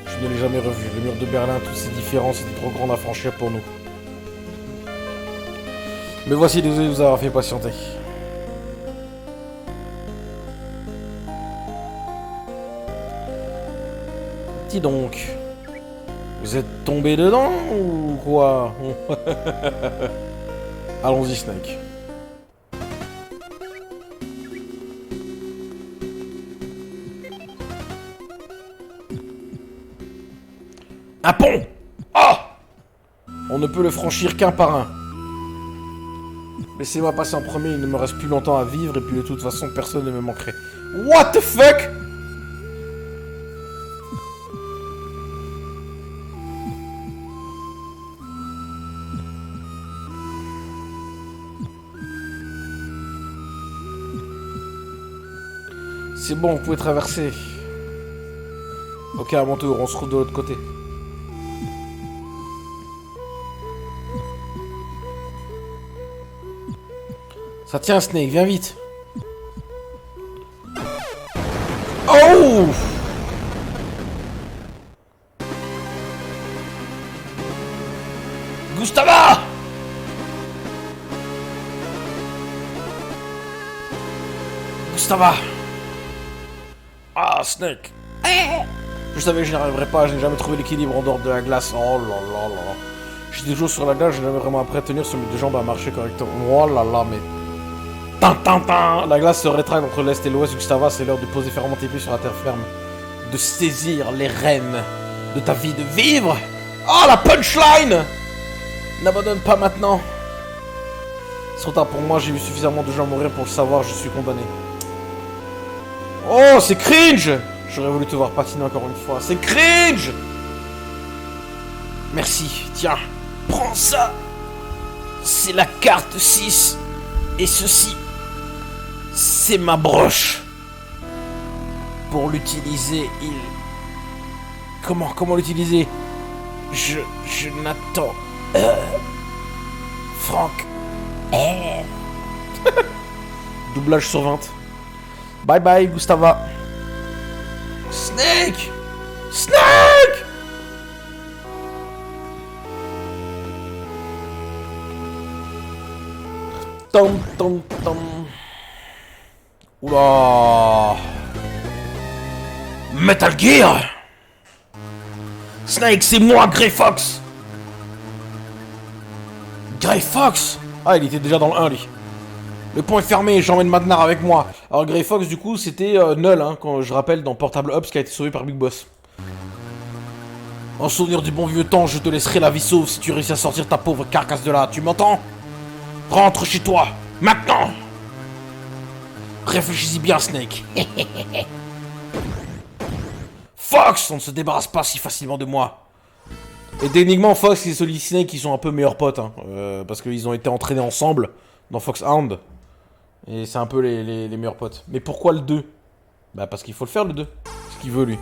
Je ne l'ai jamais revu. Le mur de Berlin, toutes ces différences étaient trop grandes à franchir pour nous. Mais voici, désolé de vous avoir fait patienter. Dis donc, vous êtes tombé dedans ou quoi? Allons-y, Snake. Un pont! Ah! On ne peut le franchir qu'un par un. Laissez-moi passer en premier, il ne me reste plus longtemps à vivre et puis de toute façon personne ne me manquerait. What the fuck? C'est bon, vous pouvez traverser. Ok, à mon tour, on se retrouve de l'autre côté. Ça tient, Snake, viens vite. Oh! Gustava! Gustava! Ah, Snake! Je savais que je n'y arriverais pas, je n'ai jamais trouvé l'équilibre en dehors de la glace. Oh là là là. J'étais toujours sur la glace, je n'ai jamais vraiment appris à tenir sur mes deux jambes à marcher correctement. Oh là là, mais... La glace se rétracte entre l'Est et l'Ouest, Gustava, c'est l'heure de poser fermement tes pieds sur la terre ferme. De saisir les rênes de ta vie, de vivre. Oh, la punchline! N'abandonne pas maintenant. C'est trop tard pour moi, j'ai vu suffisamment de gens mourir pour le savoir, je suis condamné. Oh, c'est cringe! J'aurais voulu te voir patiner encore une fois. C'est cringe! Merci, tiens, prends ça. C'est la carte 6. Et ceci, c'est ma broche. Pour l'utiliser, Comment l'utiliser? Je n'attends... Franck. Doublage sur 20. Bye bye, Gustava. Snake! Snake! Tom, tom, tom. Oula. Metal Gear! Snake, c'est moi, Grey Fox! Grey Fox! Ah, il était déjà dans le 1, lui. Le pont est fermé, j'emmène Madnar avec moi. Alors, Grey Fox, du coup, c'était Null, hein, quand je rappelle, dans Portable Ops, qui a été sauvé par Big Boss. En souvenir du bon vieux temps, je te laisserai la vie sauve si tu réussis à sortir ta pauvre carcasse de là, tu m'entends? Rentre chez toi, maintenant! Réfléchis-y bien, Snake. Fox, on ne se débarrasse pas si facilement de moi. Et techniquement, Fox et Solid Snake, ils sont un peu meilleurs potes, hein, parce qu'ils ont été entraînés ensemble dans Foxhound. Et c'est un peu les meilleurs potes. Mais pourquoi le 2? Bah parce qu'il faut le faire le 2. Ce qu'il veut lui.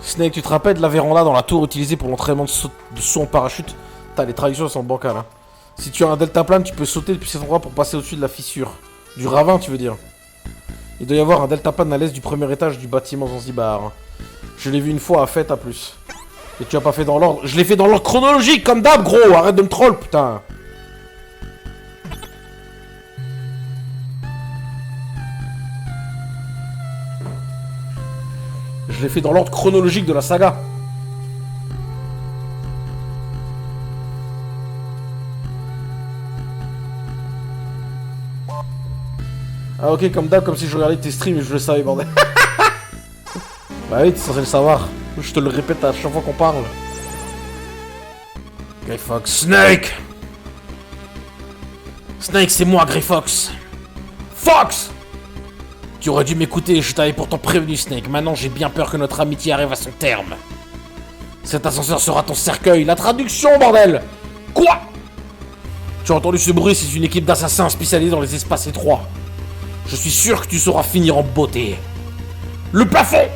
Snake, tu te rappelles de la véranda dans la tour utilisée pour l'entraînement de saut en parachute? T'as les traductions sont bancales, hein. Si tu as un deltaplane, tu peux sauter depuis cet endroit pour passer au-dessus de la fissure. Du ravin, tu veux dire. Il doit y avoir un deltaplane à l'est du premier étage du bâtiment Zanzibar. Je l'ai vu une fois à Fête à plus. Et tu as pas fait dans l'ordre. Je l'ai fait dans l'ordre chronologique, comme d'hab, gros. Arrête de me troll, putain. Je l'ai fait dans l'ordre chronologique de la saga. Ah ok, comme d'hab, comme si je regardais tes streams et je le savais, bordel. Bah oui, t'es censé le savoir. Je te le répète à chaque fois qu'on parle. Grey Fox. Snake! Snake, c'est moi, Grey Fox. Fox! Tu aurais dû m'écouter, je t'avais pourtant prévenu, Snake. Maintenant, j'ai bien peur que notre amitié arrive à son terme. Cet ascenseur sera ton cercueil. La traduction, bordel! Quoi? Tu as entendu ce bruit, c'est une équipe d'assassins spécialisés dans les espaces étroits. Je suis sûr que tu sauras finir en beauté. Le plafond!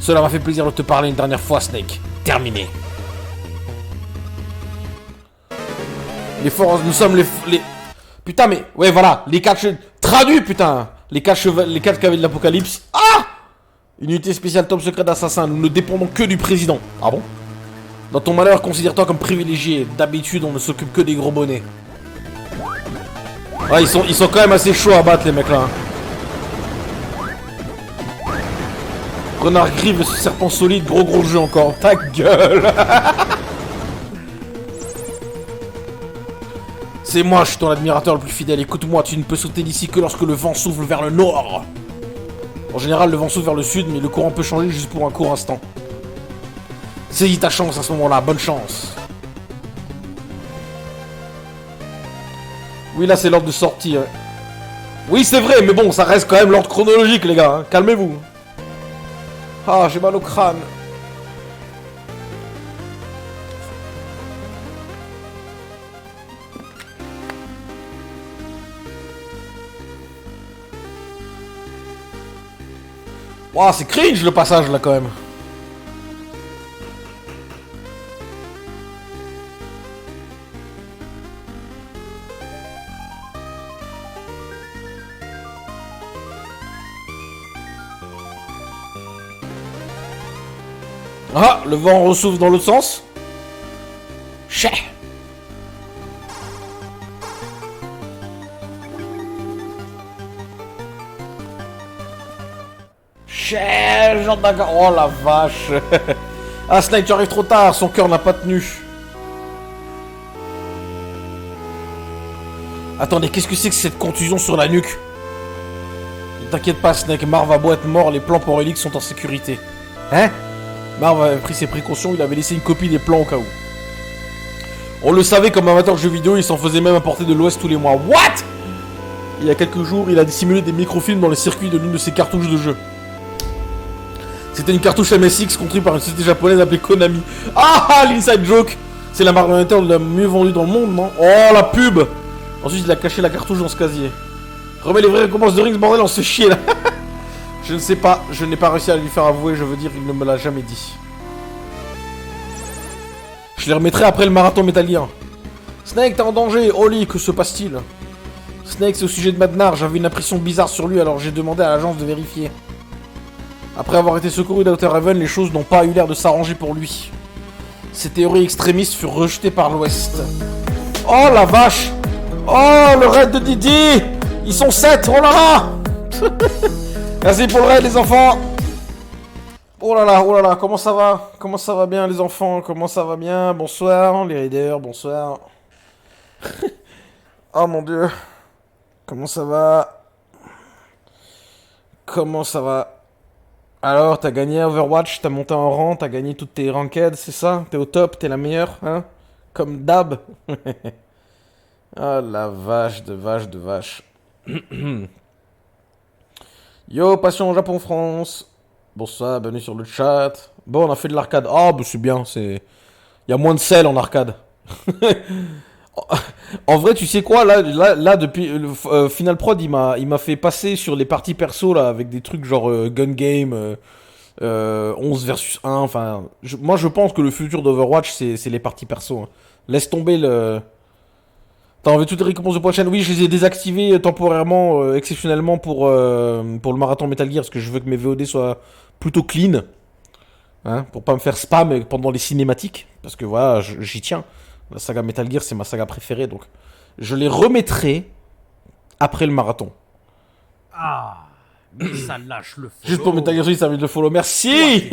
Cela m'a fait plaisir de te parler une dernière fois, Snake. Terminé. Les forces, nous sommes les... Putain, mais... Ouais, voilà, les 4... Traduit, putain! Les 4 cavaliers de l'Apocalypse. Ah! Unité spéciale top secret d'assassin. Nous ne dépendons que du président. Ah bon? Dans ton malheur, considère-toi comme privilégié. D'habitude, on ne s'occupe que des gros bonnets. Ouais, ils sont quand même assez chauds à battre, les mecs, là. Renard gris versus serpent solide, gros jeu encore. Ta gueule. C'est moi, je suis ton admirateur le plus fidèle. Écoute-moi, tu ne peux sauter d'ici que lorsque le vent souffle vers le nord. En général, le vent souffle vers le sud, mais le courant peut changer juste pour un court instant. Saisis ta chance à ce moment-là, bonne chance. Oui, là, c'est l'ordre de sortie. Ouais. Oui, c'est vrai, mais bon, ça reste quand même l'ordre chronologique, les gars. Hein. Calmez-vous. Ah, j'ai mal au crâne. Ouah, c'est cringe le passage là quand même. Ah, le vent ressouffle dans l'autre sens. Chais. Chais, genre d'accord. Oh la vache. Ah, Snake, tu arrives trop tard, son cœur n'a pas tenu. Attendez, qu'est-ce que c'est que cette contusion sur la nuque? Ne t'inquiète pas, Snake, Marv a beau être mort, les plans pour Helix sont en sécurité. Hein? Marv avait pris ses précautions, il avait laissé une copie des plans au cas où. On le savait comme amateur de jeux vidéo, il s'en faisait même importer de l'Ouest tous les mois. What? Il y a quelques jours, il a dissimulé des microfilms dans les circuits de l'une de ses cartouches de jeu. C'était une cartouche MSX construite par une société japonaise appelée Konami. Ah, l'inside joke! C'est la marionnetteur la mieux vendue dans le monde, non? Oh, la pub! Ensuite, il a caché la cartouche dans ce casier. Remets les vraies récompenses de Rings, bordel, on se fait chier là! Je ne sais pas, je n'ai pas réussi à lui faire avouer, je veux dire, il ne me l'a jamais dit. Je les remettrai après le marathon métallien. Snake, t'es en danger! Oli, que se passe-t-il? Snake, c'est au sujet de Madnar, j'avais une impression bizarre sur lui, alors j'ai demandé à l'agence de vérifier. Après avoir été secouru d'Outer Heaven, les choses n'ont pas eu l'air de s'arranger pour lui. Ces théories extrémistes furent rejetées par l'Ouest. Oh la vache! Oh, le raid de Didi! Ils sont 7! Oh là là! Merci pour le raid, les enfants! Oh là là, comment ça va? Comment ça va bien, les enfants? Comment ça va bien? Bonsoir, les raiders, bonsoir. Oh mon dieu. Comment ça va? Comment ça va? Alors, t'as gagné Overwatch, t'as monté en rang, t'as gagné toutes tes ranked, c'est ça? T'es au top, t'es la meilleure, hein? Comme d'hab. Ah la vache de vache de vache. Yo, passion Japon-France. Bonsoir, bienvenue sur le chat. Bon, on a fait de l'arcade. Ah, bah c'est bien, c'est... Il y a moins de sel en arcade. En vrai, tu sais quoi, là depuis Final Prod, il m'a fait passer sur les parties perso là avec des trucs genre gun game, 11 versus 1. Enfin, moi je pense que le futur d'Overwatch c'est les parties perso. Hein. Laisse tomber le. T'as enlevé toutes les récompenses de prochaine. Oui, je les ai désactivées temporairement, exceptionnellement pour le marathon Metal Gear parce que je veux que mes VOD soient plutôt clean. Hein, pour pas me faire spam pendant les cinématiques. Parce que voilà, j'y tiens. La saga Metal Gear, c'est ma saga préférée. Donc, je les remettrai après le marathon. Ah, mais ça lâche le follow. Juste pour Metal Gear Solid, ça veut le follow. Merci.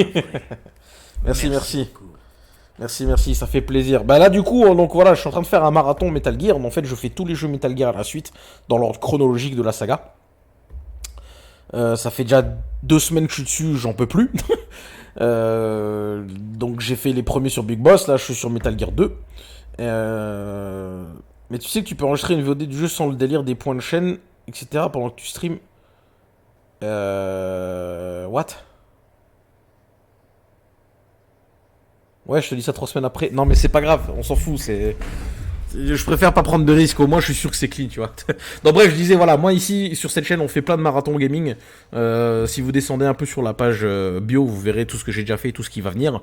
Merci, ça fait plaisir. Bah là, du coup, donc voilà, je suis en train de faire un marathon Metal Gear. En fait, je fais tous les jeux Metal Gear à la suite, dans l'ordre chronologique de la saga. Ça fait déjà 2 semaines que je suis dessus, j'en peux plus. Donc j'ai fait les premiers sur Big Boss, là je suis sur Metal Gear 2. Mais tu sais que tu peux enregistrer une VOD du jeu sans le délire des points de chaîne, etc. pendant que tu streams. What? Ouais, je te dis ça 3 semaines après. Non mais c'est pas grave, on s'en fout, je préfère pas prendre de risques, au moins je suis sûr que c'est clean, tu vois. Donc bref, je disais, voilà, moi ici, sur cette chaîne, on fait plein de marathons gaming. Si vous descendez un peu sur la page bio, vous verrez tout ce que j'ai déjà fait, tout ce qui va venir.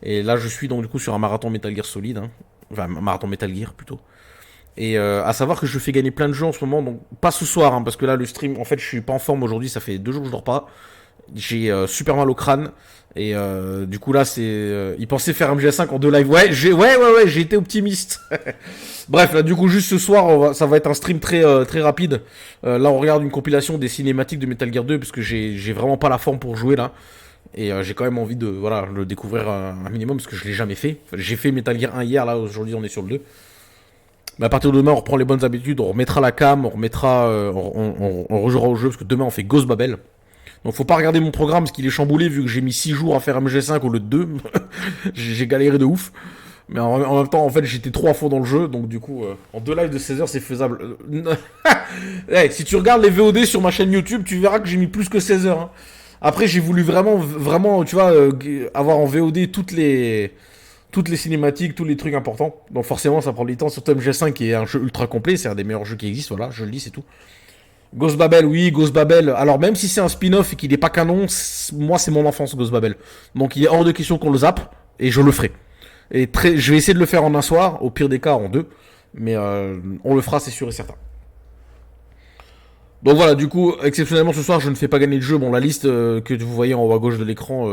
Et là, je suis donc du coup sur un marathon Metal Gear Solid, hein. Enfin, un marathon Metal Gear plutôt. Et à savoir que je fais gagner plein de jeux en ce moment, donc pas ce soir, hein, parce que là, le stream, en fait, je suis pas en forme aujourd'hui, ça fait 2 jours que je dors pas. J'ai super mal au crâne. Et du coup là c'est il pensait faire un MGS5 en 2 live. Ouais, j'ai été optimiste. Bref, là du coup juste ce soir ça va être un stream très très rapide. Là on regarde une compilation des cinématiques de Metal Gear 2 parce que j'ai vraiment pas la forme pour jouer là. Et j'ai quand même envie de voilà, le découvrir un minimum parce que je l'ai jamais fait. Enfin, j'ai fait Metal Gear 1 hier, là aujourd'hui on est sur le 2. Mais à partir de demain on reprend les bonnes habitudes, on remettra la cam, on remettra on rejouera au jeu parce que demain on fait Ghost Babel. Donc faut pas regarder mon programme parce qu'il est chamboulé vu que j'ai mis 6 jours à faire MG5 au lieu de 2. J'ai galéré de ouf. Mais en même temps, en fait, j'étais trop à fond dans le jeu. Donc du coup, en 2 lives de 16 heures, c'est faisable. Hey, si tu regardes les VOD sur ma chaîne YouTube, tu verras que j'ai mis plus que 16 heures. Hein. Après, j'ai voulu vraiment, tu vois, avoir en VOD toutes les cinématiques, tous les trucs importants. Donc forcément, ça prend du temps. Surtout MG5 qui est un jeu ultra complet. C'est un des meilleurs jeux qui existent. Voilà, je le dis, c'est tout. Ghost Babel, oui, Ghost Babel. Alors même si c'est un spin-off et qu'il n'est pas canon, moi c'est mon enfance Ghost Babel. Donc il est hors de question qu'on le zappe et je le ferai. Et je vais essayer de le faire en un soir, au pire des cas en 2, mais on le fera, c'est sûr et certain. Donc voilà, du coup, exceptionnellement ce soir, je ne fais pas gagner le jeu. Bon, la liste que vous voyez en haut à gauche de l'écran,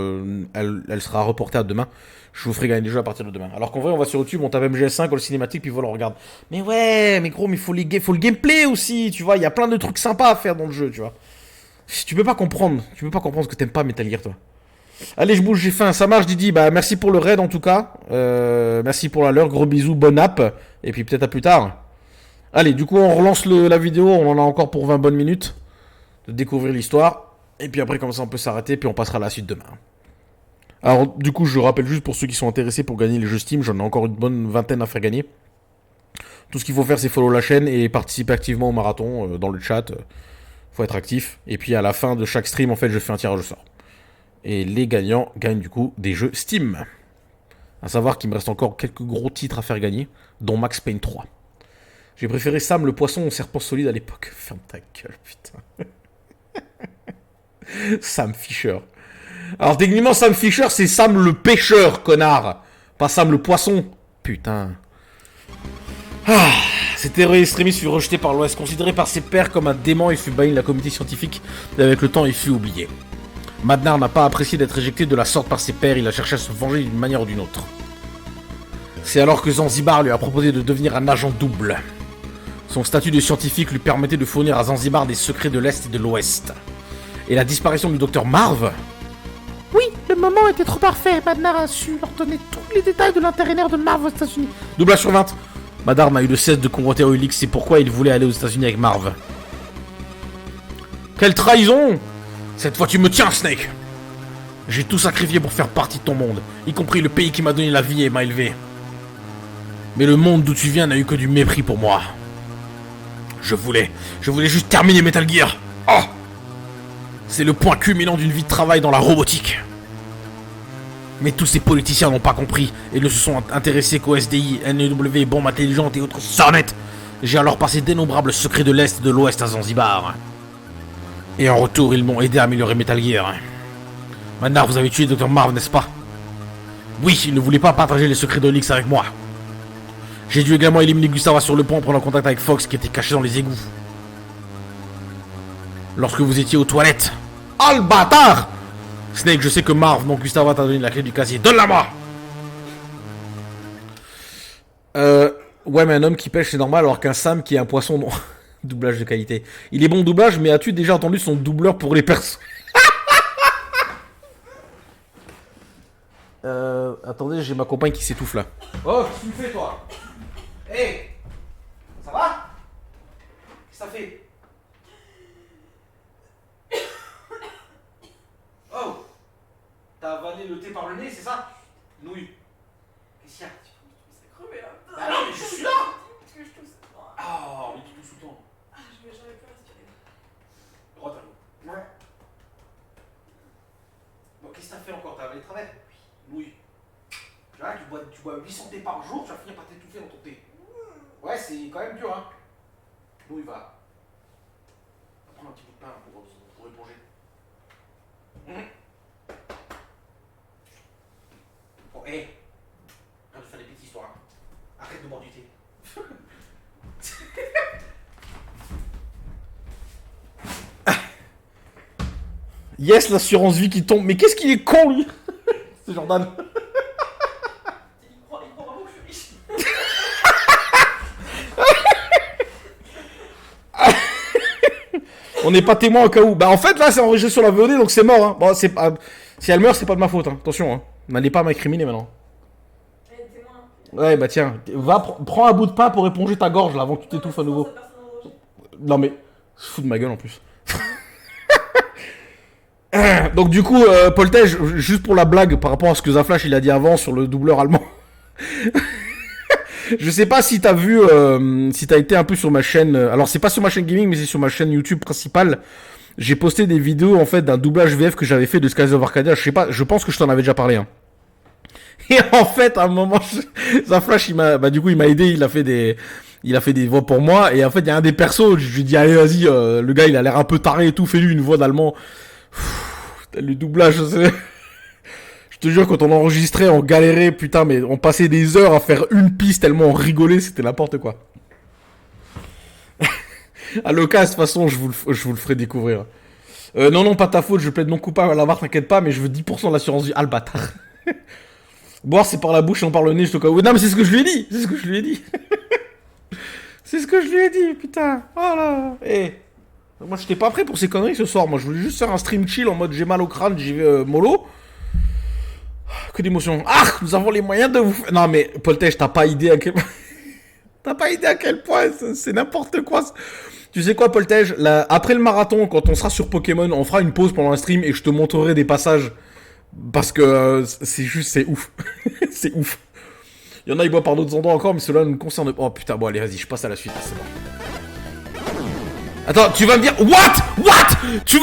elle sera reportée à demain. Je vous ferai gagner des jeux à partir de demain. Alors qu'en vrai, on va sur YouTube, on tape MGS5, le cinématique, puis voilà, on regarde. Mais ouais, mais gros, mais faut le gameplay aussi, tu vois. Il y a plein de trucs sympas à faire dans le jeu, tu vois. Tu peux pas comprendre ce que t'aimes pas Metal Gear, toi. Allez, je bouge, j'ai faim, ça marche, Didi. Bah, merci pour le raid en tout cas. Merci pour la leur, gros bisous, bonne app. Et puis peut-être à plus tard. Allez, du coup, on relance la vidéo, on en a encore pour 20 bonnes minutes de découvrir l'histoire. Et puis après, comme ça, on peut s'arrêter, puis on passera à la suite demain. Alors, du coup, je rappelle juste pour ceux qui sont intéressés pour gagner les jeux Steam, j'en ai encore une bonne vingtaine à faire gagner. Tout ce qu'il faut faire, c'est follow la chaîne et participer activement au marathon dans le chat. Faut être actif. Et puis, à la fin de chaque stream, en fait, je fais un tirage au sort. Et les gagnants gagnent du coup des jeux Steam. À savoir qu'il me reste encore quelques gros titres à faire gagner, dont Max Payne 3. J'ai préféré Sam le poisson au serpent solide à l'époque. Ferme ta gueule, putain. Sam Fisher. Alors techniquement Sam Fisher c'est Sam le pêcheur, connard. Pas Sam le poisson. Putain. Ah, cet héros extrémiste fut rejeté par l'Ouest, considéré par ses pairs comme un dément et fut banni de la communauté scientifique. Et avec le temps il fut oublié. Madnar n'a pas apprécié d'être éjecté de la sorte par ses pairs, il a cherché à se venger d'une manière ou d'une autre. C'est alors que Zanzibar lui a proposé de devenir un agent double. Son statut de scientifique lui permettait de fournir à Zanzibar des secrets de l'Est et de l'Ouest. Et la disparition du docteur Marv... Oui, le moment était trop parfait. Madnar a su leur donner tous les détails de l'intérimaire de Marv aux États-Unis. Doublage sur 20. Madar n'a eu de cesse de convoiter Oilix, c'est pourquoi il voulait aller aux États-Unis avec Marv. Quelle trahison! Cette fois tu me tiens, Snake! J'ai tout sacrifié pour faire partie de ton monde, y compris le pays qui m'a donné la vie et m'a élevé. Mais le monde d'où tu viens n'a eu que du mépris pour moi. Je voulais juste terminer Metal Gear. Oh! C'est le point culminant d'une vie de travail dans la robotique. Mais tous ces politiciens n'ont pas compris et ne se sont intéressés qu'au SDI, NEW, bombes intelligentes et autres sornettes. J'ai alors passé d'innombrables secrets de l'Est et de l'Ouest à Zanzibar. Et en retour, ils m'ont aidé à améliorer Metal Gear. Maintenant, vous avez tué Dr. Marv, n'est-ce pas? Oui, il ne voulait pas partager les secrets d'Olix avec moi. J'ai dû également éliminer Gustava sur le pont en prenant contact avec Fox qui était caché dans les égouts. Lorsque vous étiez aux toilettes. Oh le bâtard! Snake, je sais que Marv, donc Gustavo t'a donné la clé du casier. Donne-la-moi. Ouais, mais un homme qui pêche, c'est normal, alors qu'un Sam qui est un poisson, non. Doublage de qualité. Il est bon doublage, mais as-tu déjà entendu son doubleur pour les personnes? Attendez, j'ai ma compagne qui s'étouffe là. Oh, qu'est-ce que tu me fais, toi? Hey, ça va? Qu'est-ce que ça fait? Oh, t'as avalé le thé par le nez, c'est ça? Nouille. Qu'est-ce qu'il y a? C'est crevé là. Bah non, mais je suis là. Parce que je tousse. Oh, mais tu touches tout le temps. Ah, je vais jamais plus respirer. Droite à l'eau. Ouais. Bon, qu'est-ce que t'as fait encore? T'as avalé de travers? Nouille. Tu vois, tu bois 800 thé par jour, tu vas finir par t'étouffer dans ton thé. Ouais, c'est quand même dur, hein. Nouille, va. Prends un petit bout de pain pour éponger. Bon, hé. Arrête de faire des petites histoires. Arrête de boire du thé. Yes, l'assurance vie qui tombe. Mais qu'est-ce qu'il est con, lui. C'est Jordan. Il croit vraiment que je suis riche. On n'est pas témoin au cas où. Bah en fait là c'est enregistré sur la VOD donc c'est mort hein. Bon c'est pas... Si elle meurt c'est pas de ma faute hein. Attention hein. N'allez pas m'incriminer maintenant. Ouais bah tiens. Va prends un bout de pain pour éponger ta gorge là avant que tu t'étouffes à nouveau. Non mais... Fous de ma gueule en plus. Donc du coup Poltej, juste pour la blague par rapport à ce que Zaflash il a dit avant sur le doubleur allemand. Je sais pas si t'as vu, si t'as été un peu sur ma chaîne. Alors c'est pas sur ma chaîne gaming, mais c'est sur ma chaîne YouTube principale. J'ai posté des vidéos en fait d'un doublage VF que j'avais fait de Skies of Arcadia. Je sais pas, je pense que je t'en avais déjà parlé. Hein. Et en fait, à un moment, Zaflash, il m'a aidé. Il a fait des voix pour moi. Et en fait, il y a un des persos. Je lui dis allez vas-y, le gars il a l'air un peu taré et tout. Fais-lui une voix d'allemand. Le doublage. Je te jure, quand on enregistrait, on galérait, putain, mais on passait des heures à faire une piste tellement on rigolait, c'était n'importe quoi. À l'occasion, de toute façon, je vous le ferai découvrir. Non, pas ta faute, je plaide non coupable à la barre, t'inquiète pas, mais je veux 10% de l'assurance vie. Ah, le bâtard. Boire, c'est par la bouche et on par le nez, je te cas. Non, mais c'est ce que je lui ai dit. C'est ce que je lui ai dit. C'est ce que je lui ai dit, putain. Voilà. Eh. Moi, j'étais pas prêt pour ces conneries ce soir. Moi, je voulais juste faire un stream chill en mode j'ai mal au crâne, j'y vais mollo. Que d'émotion. Ah, nous avons les moyens de vous... Non, mais, Poltej, t'as pas idée à quel... T'as pas idée à quel point c'est n'importe quoi. Tu sais quoi, Poltej, après le marathon, quand on sera sur Pokémon, on fera une pause pendant un stream et je te montrerai des passages. Parce que c'est juste, c'est ouf. C'est ouf. Il y en a, ils boivent par d'autres endroits encore, mais cela ne nous concerne pas. Oh putain, bon, allez, vas-y, je passe à la suite. C'est bon. Attends, tu vas me dire... What tu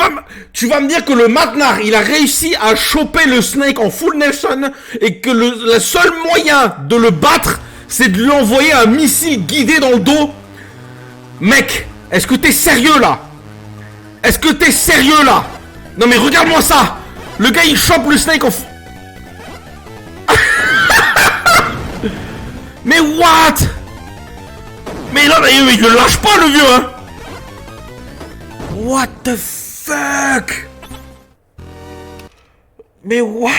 vas me dire que le Matnar, il a réussi à choper le Snake en full Nelson et que le seul moyen de le battre, c'est de lui envoyer un missile guidé dans le dos. Mec, est-ce que t'es sérieux là? Est-ce que t'es sérieux là? Non mais regarde-moi ça. Le gars, il chope le Snake en... Mais what? Mais là, il le lâche pas le vieux, hein. What the fuck? Mais what?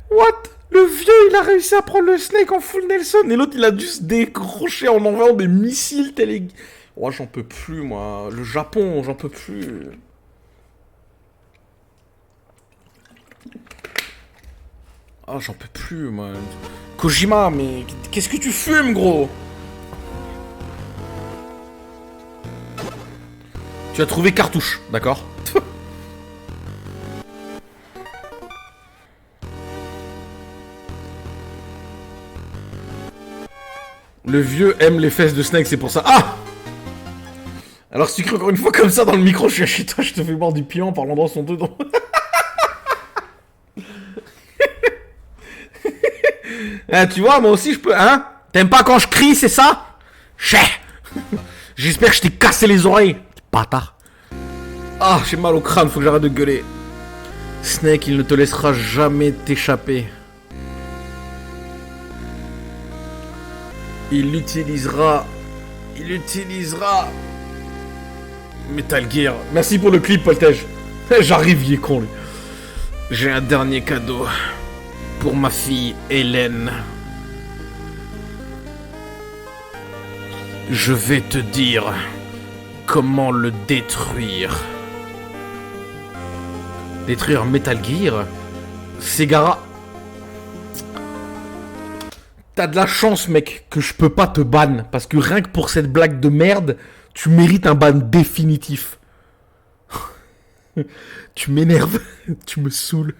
What? Le vieux, il a réussi à prendre le Snake en full Nelson et l'autre, il a dû se décrocher en envoyant des missiles télé... Oh, j'en peux plus, moi. Le Japon, j'en peux plus. Oh, j'en peux plus, moi. Kojima, mais qu'est-ce que tu fumes, gros? Tu as trouvé cartouche, d'accord? Le vieux aime les fesses de Snake, c'est pour ça. Ah! Alors si tu cries encore une fois comme ça dans le micro, je suis chez toi, je te fais boire du piment par l'endroit son dedans. Ah, tu vois, moi aussi je peux, hein? T'aimes pas quand je crie, c'est ça? Chais! J'espère que je t'ai cassé les oreilles. Bâtard. Ah, j'ai mal au crâne, faut que j'arrête de gueuler. Snake, il ne te laissera jamais t'échapper. Il utilisera Metal Gear. Merci pour le clip, Poltej. J'arrive, il est con, lui. J'ai un dernier cadeau. Pour ma fille, Hélène. Je vais te dire comment le détruire. Détruire Metal Gear? Segara... T'as de la chance, mec, que je peux pas te ban. Parce que rien que pour cette blague de merde, tu mérites un ban définitif. Tu m'énerves. Tu me saoules.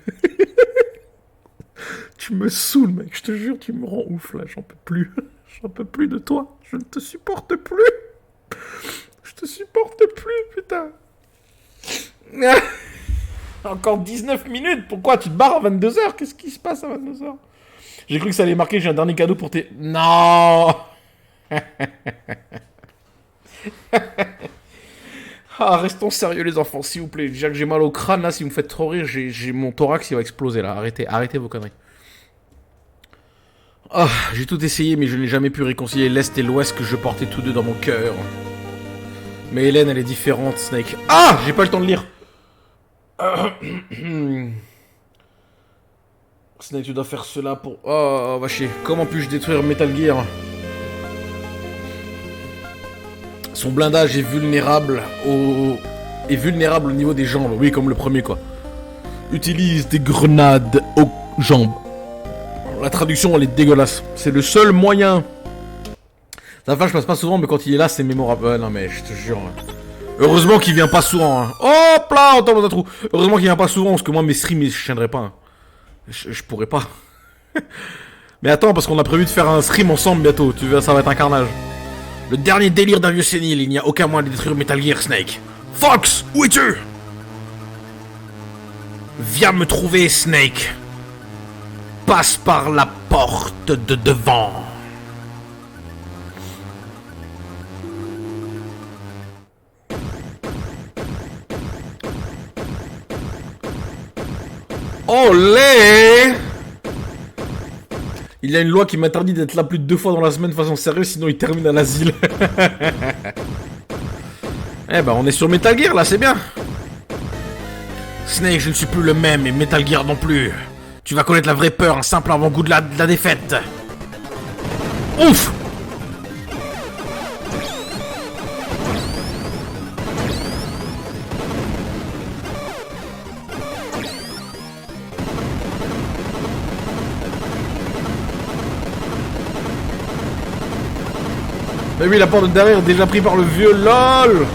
Tu me saoules, mec. Je te jure, tu me rends ouf, là. J'en peux plus. J'en peux plus de toi. Je ne te supporte plus. Je te supporte plus, putain. Encore 19 minutes. Pourquoi tu te barres à 22h? Qu'est-ce qui se passe à 22h? J'ai cru que ça allait marquer. J'ai un dernier cadeau pour tes... Non. Ah, restons sérieux, les enfants, s'il vous plaît. Déjà que j'ai mal au crâne, là, si vous me faites trop rire, j'ai mon thorax qui va exploser, là. Arrêtez vos conneries. Ah, j'ai tout essayé, mais je n'ai jamais pu réconcilier l'Est et l'Ouest que je portais tous deux dans mon cœur. Mais Hélène, elle est différente, Snake. Ah, j'ai pas le temps de lire. Snake, tu dois faire cela pour... Oh, va chier. Comment puis-je détruire Metal Gear? Son blindage est vulnérable au niveau des jambes. Oui, comme le premier, quoi. Utilise des grenades aux jambes. La traduction, elle est dégueulasse. C'est le seul moyen. La fin, je passe pas souvent, mais quand il est là, c'est mémorable. Ouais, non, mais je te jure. Heureusement qu'il vient pas souvent. Hein. Hop là, on tombe dans un trou. Heureusement qu'il vient pas souvent, parce que moi, mes streams, je tiendrai pas. Hein. Je pourrais pas. Mais attends, parce qu'on a prévu de faire un stream ensemble bientôt. Tu vois, ça va être un carnage. Le dernier délire d'un vieux sénile. Il n'y a aucun moyen de détruire Metal Gear, Snake. Fox, où es-tu? Viens me trouver, Snake. Passe par la porte de devant. Olé! Il y a une loi qui m'interdit d'être là plus de 2 fois dans la semaine de façon sérieuse, sinon il termine à l'asile. Eh ben, on est sur Metal Gear là, c'est bien. Snake, je ne suis plus le même, et Metal Gear non plus. Tu vas connaître la vraie peur, un simple avant-goût de la défaite. Ouf! Mais oui, la porte de derrière est déjà prise par le vieux LOL.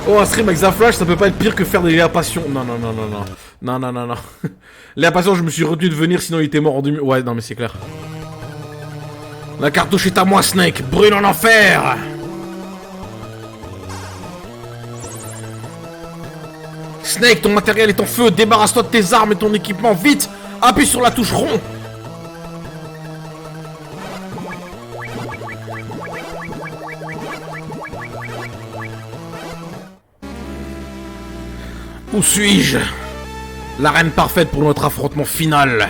Oh, un stream avec Zaflash, ça peut pas être pire que faire des Léa Passion. Non. Léa Passion, je me suis retenu de venir, sinon il était mort en 2000. Ouais, non, mais c'est clair. La cartouche est à moi, Snake. Brûle en enfer. Snake, ton matériel est en feu. Débarrasse-toi de tes armes et ton équipement. Vite. Appuie sur la touche rond. Où suis-je? L'arène parfaite pour notre affrontement final.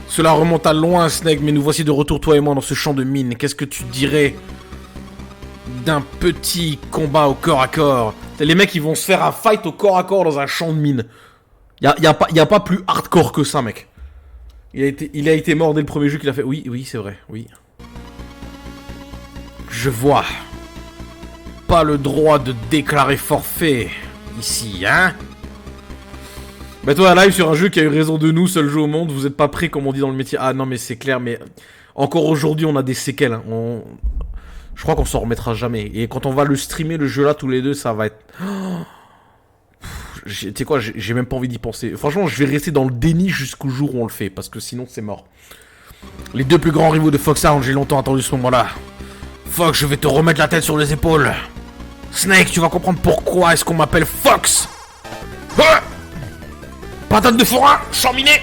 Cela remonte à loin, Snake, mais nous voici de retour, toi et moi, dans ce champ de mine. Qu'est-ce que tu dirais d'un petit combat au corps à corps? Les mecs, ils vont se faire un fight au corps à corps dans un champ de mine. Y a pas plus hardcore que ça, mec. Il a été mort dès le premier jeu qu'il a fait. Oui, c'est vrai, oui. Je vois. Pas le droit de déclarer forfait. Ici, hein? Mets-toi à live sur un jeu qui a eu raison de nous, seul jeu au monde, vous êtes pas prêts comme on dit dans le métier. Ah non mais c'est clair, mais encore aujourd'hui on a des séquelles. Hein. Je crois qu'on s'en remettra jamais. Et quand on va le streamer le jeu là tous les deux, ça va être... Tu sais quoi, j'ai même pas envie d'y penser. Franchement, je vais rester dans le déni jusqu'au jour où on le fait, parce que sinon c'est mort. Les deux plus grands rivaux de Foxhound, j'ai longtemps attendu ce moment-là. Fox, je vais te remettre la tête sur les épaules. Snake, tu vas comprendre pourquoi est-ce qu'on m'appelle Fox. Ah, patate de forain, chaminé.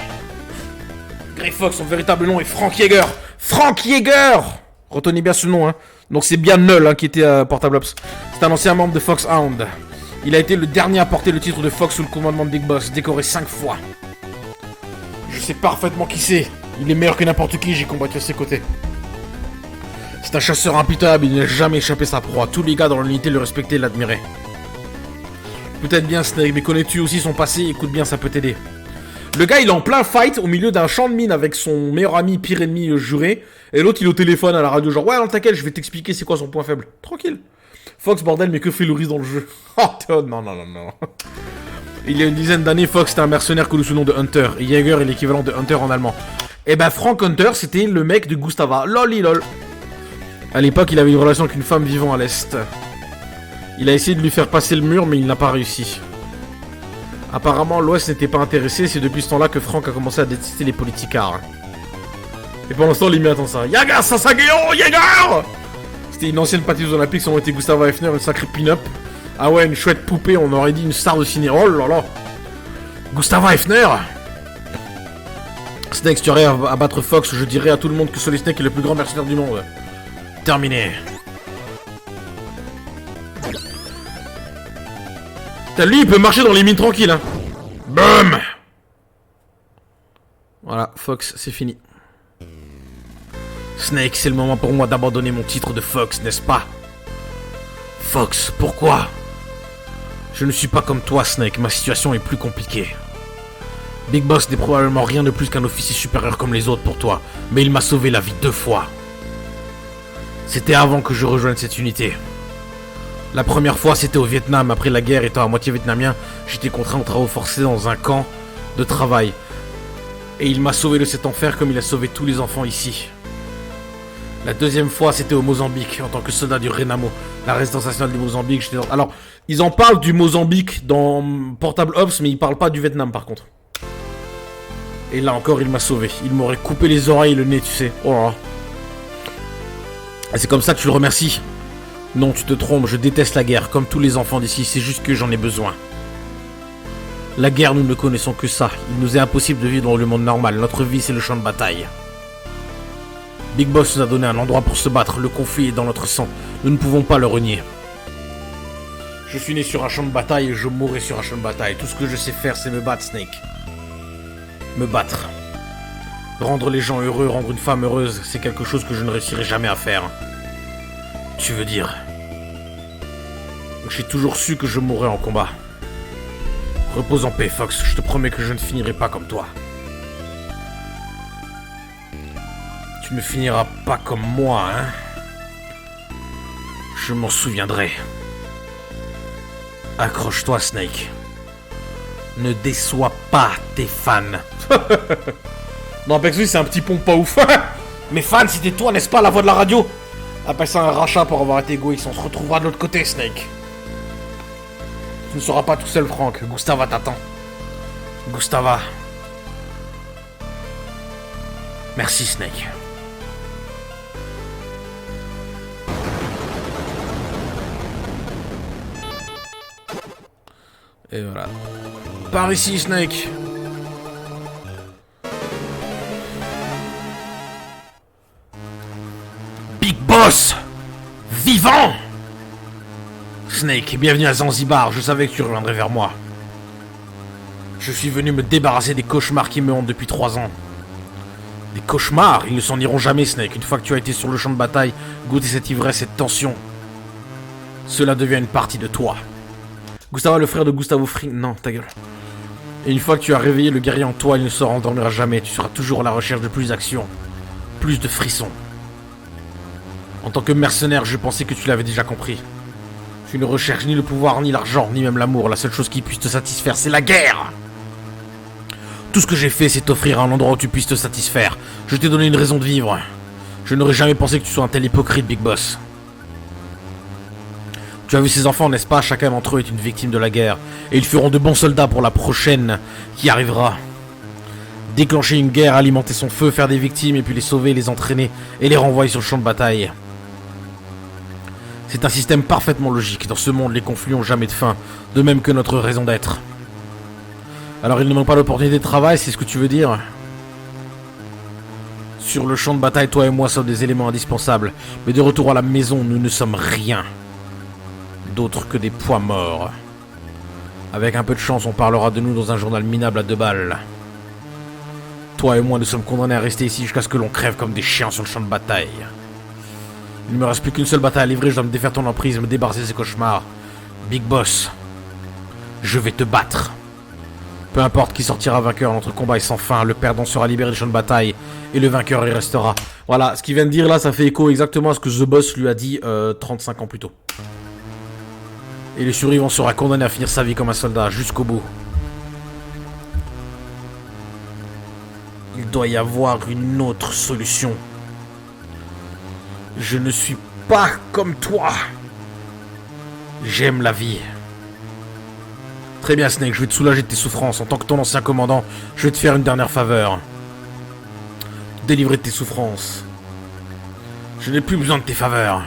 Grey Fox, son véritable nom est Frank Yeager. Frank Yeager. Retenez bien ce nom, hein. Donc c'est bien Null hein, qui était à Portable Ops. C'est un ancien membre de Foxhound. Il a été le dernier à porter le titre de Fox sous le commandement de Big Boss, décoré 5 fois. Je sais parfaitement qui c'est. Il est meilleur que n'importe qui, j'ai combattu à ses côtés. C'est un chasseur impitoyable, il n'a jamais échappé sa proie. Tous les gars dans l'unité le respectaient et l'admiraient. Peut-être bien Snake, mais connais-tu aussi son passé? Écoute bien, ça peut t'aider. Le gars, il est en plein fight au milieu d'un champ de mine avec son meilleur ami, pire ennemi juré. Et l'autre, il est au téléphone à la radio, genre, ouais, non, t'inquiète, je vais t'expliquer c'est quoi son point faible. Tranquille. Fox, bordel, mais que fait Loris dans le jeu? Oh, non. Il y a une dizaine d'années, Fox était un mercenaire connu sous le nom de Hunter. Et Jäger est l'équivalent de Hunter en allemand. Et ben, Frank Hunter, c'était le mec de Gustava. Lol. À l'époque, il avait une relation avec une femme vivant à l'Est. Il a essayé de lui faire passer le mur, mais il n'a pas réussi. Apparemment, l'Ouest n'était pas intéressé, c'est depuis ce temps-là que Frank a commencé à détester les politicards. Et pendant ce temps, Limmy attend ça. Jäger, Sasageo, Jäger! C'était une ancienne patineuse olympique, son nom était Gustava Hefner, une sacrée pin-up. Ah ouais, une chouette poupée, on aurait dit une star de ciné. Oh là là! Gustava Hefner! Snake, si tu aurais à battre Fox, je dirais à tout le monde que Solid Snake est le plus grand mercenaire du monde. Terminé. Lui, il peut marcher dans les mines tranquilles, hein. Boum! Voilà, Fox, c'est fini. Snake, c'est le moment pour moi d'abandonner mon titre de Fox, n'est-ce pas? Fox, pourquoi? Je ne suis pas comme toi, Snake, ma situation est plus compliquée. Big Boss n'est probablement rien de plus qu'un officier supérieur comme les autres pour toi, mais il m'a sauvé la vie 2 fois. C'était avant que je rejoigne cette unité. La première fois, c'était au Vietnam. Après la guerre, étant à moitié vietnamien, j'étais contraint aux travaux forcés dans un camp de travail. Et il m'a sauvé de cet enfer comme il a sauvé tous les enfants ici. La deuxième fois, c'était au Mozambique, en tant que soldat du Renamo, la résidence nationale du Mozambique. Alors, ils en parlent du Mozambique dans Portable Ops, mais ils parlent pas du Vietnam par contre. Et là encore, il m'a sauvé. Il m'aurait coupé les oreilles et le nez, tu sais. Oh là là. Et c'est comme ça que tu le remercies. Non, tu te trompes, je déteste la guerre, comme tous les enfants d'ici, c'est juste que j'en ai besoin. La guerre, nous ne connaissons que ça. Il nous est impossible de vivre dans le monde normal. Notre vie, c'est le champ de bataille. Big Boss nous a donné un endroit pour se battre. Le conflit est dans notre sang. Nous ne pouvons pas le renier. Je suis né sur un champ de bataille et je mourrai sur un champ de bataille. Tout ce que je sais faire, c'est me battre, Snake. Me battre. Rendre les gens heureux, rendre une femme heureuse, c'est quelque chose que je ne réussirai jamais à faire. Tu veux dire? J'ai toujours su que je mourrais en combat. Repose en paix, Fox. Je te promets que je ne finirai pas comme toi. Tu ne finiras pas comme moi, hein? Je m'en souviendrai. Accroche-toi, Snake. Ne déçois pas tes fans. Non, Pexui, c'est un petit pont pas ouf. Mes fans, c'était toi, n'est-ce pas, la voix de la radio? Appelle ça un rachat pour avoir été égoïste. On se retrouvera de l'autre côté, Snake. Tu ne seras pas tout seul, Frank. Gustava t'attend. Gustava. Merci, Snake. Et voilà. Par ici, Snake. Big Boss! Vivant! Snake, bienvenue à Zanzibar. Je savais que tu reviendrais vers moi. Je suis venu me débarrasser des cauchemars qui me hantent depuis 3 ans. Des cauchemars? Ils ne s'en iront jamais, Snake. Une fois que tu as été sur le champ de bataille, goûter cette ivresse, cette tension. Cela devient une partie de toi. Gustavo, le frère de Gustavo Fring... Non, ta gueule. Et une fois que tu as réveillé le guerrier en toi, il ne se rendormira jamais. Tu seras toujours à la recherche de plus d'action. Plus de frissons. En tant que mercenaire, je pensais que tu l'avais déjà compris. Tu ne recherches ni le pouvoir, ni l'argent, ni même l'amour. La seule chose qui puisse te satisfaire, c'est la guerre. Tout ce que j'ai fait, c'est t'offrir un endroit où tu puisses te satisfaire. Je t'ai donné une raison de vivre. Je n'aurais jamais pensé que tu sois un tel hypocrite, Big Boss. Tu as vu ces enfants, n'est-ce pas? Chacun d'entre eux est une victime de la guerre. Et ils feront de bons soldats pour la prochaine qui arrivera. Déclencher une guerre, alimenter son feu, faire des victimes, et puis les sauver, les entraîner, et les renvoyer sur le champ de bataille. C'est un système parfaitement logique. Dans ce monde, les conflits n'ont jamais de fin, de même que notre raison d'être. Alors il ne manque pas l'opportunité de travail, c'est ce que tu veux dire? Sur le champ de bataille, toi et moi sommes des éléments indispensables. Mais de retour à la maison, nous ne sommes rien d'autre que des poids morts. Avec un peu de chance, on parlera de nous dans un journal minable à 2 balles. Toi et moi, nous sommes condamnés à rester ici jusqu'à ce que l'on crève comme des chiens sur le champ de bataille. Il ne me reste plus qu'une seule bataille à livrer, je dois me défaire ton emprise, me débarrasser de ces cauchemars. Big Boss, Je vais te battre. Peu importe qui sortira vainqueur, notre combat est sans fin. Le perdant sera libéré du champ de bataille et le vainqueur y restera. Voilà, ce qu'il vient de dire là, ça fait écho exactement à ce que The Boss lui a dit 35 ans plus tôt. Et le survivant sera condamné à finir sa vie comme un soldat jusqu'au bout. Il doit y avoir une autre solution. Je ne suis pas comme toi. J'aime la vie. Très bien, Snake, je vais te soulager de tes souffrances. En tant que ton ancien commandant, je vais te faire une dernière faveur. Délivrer de tes souffrances. Je n'ai plus besoin de tes faveurs.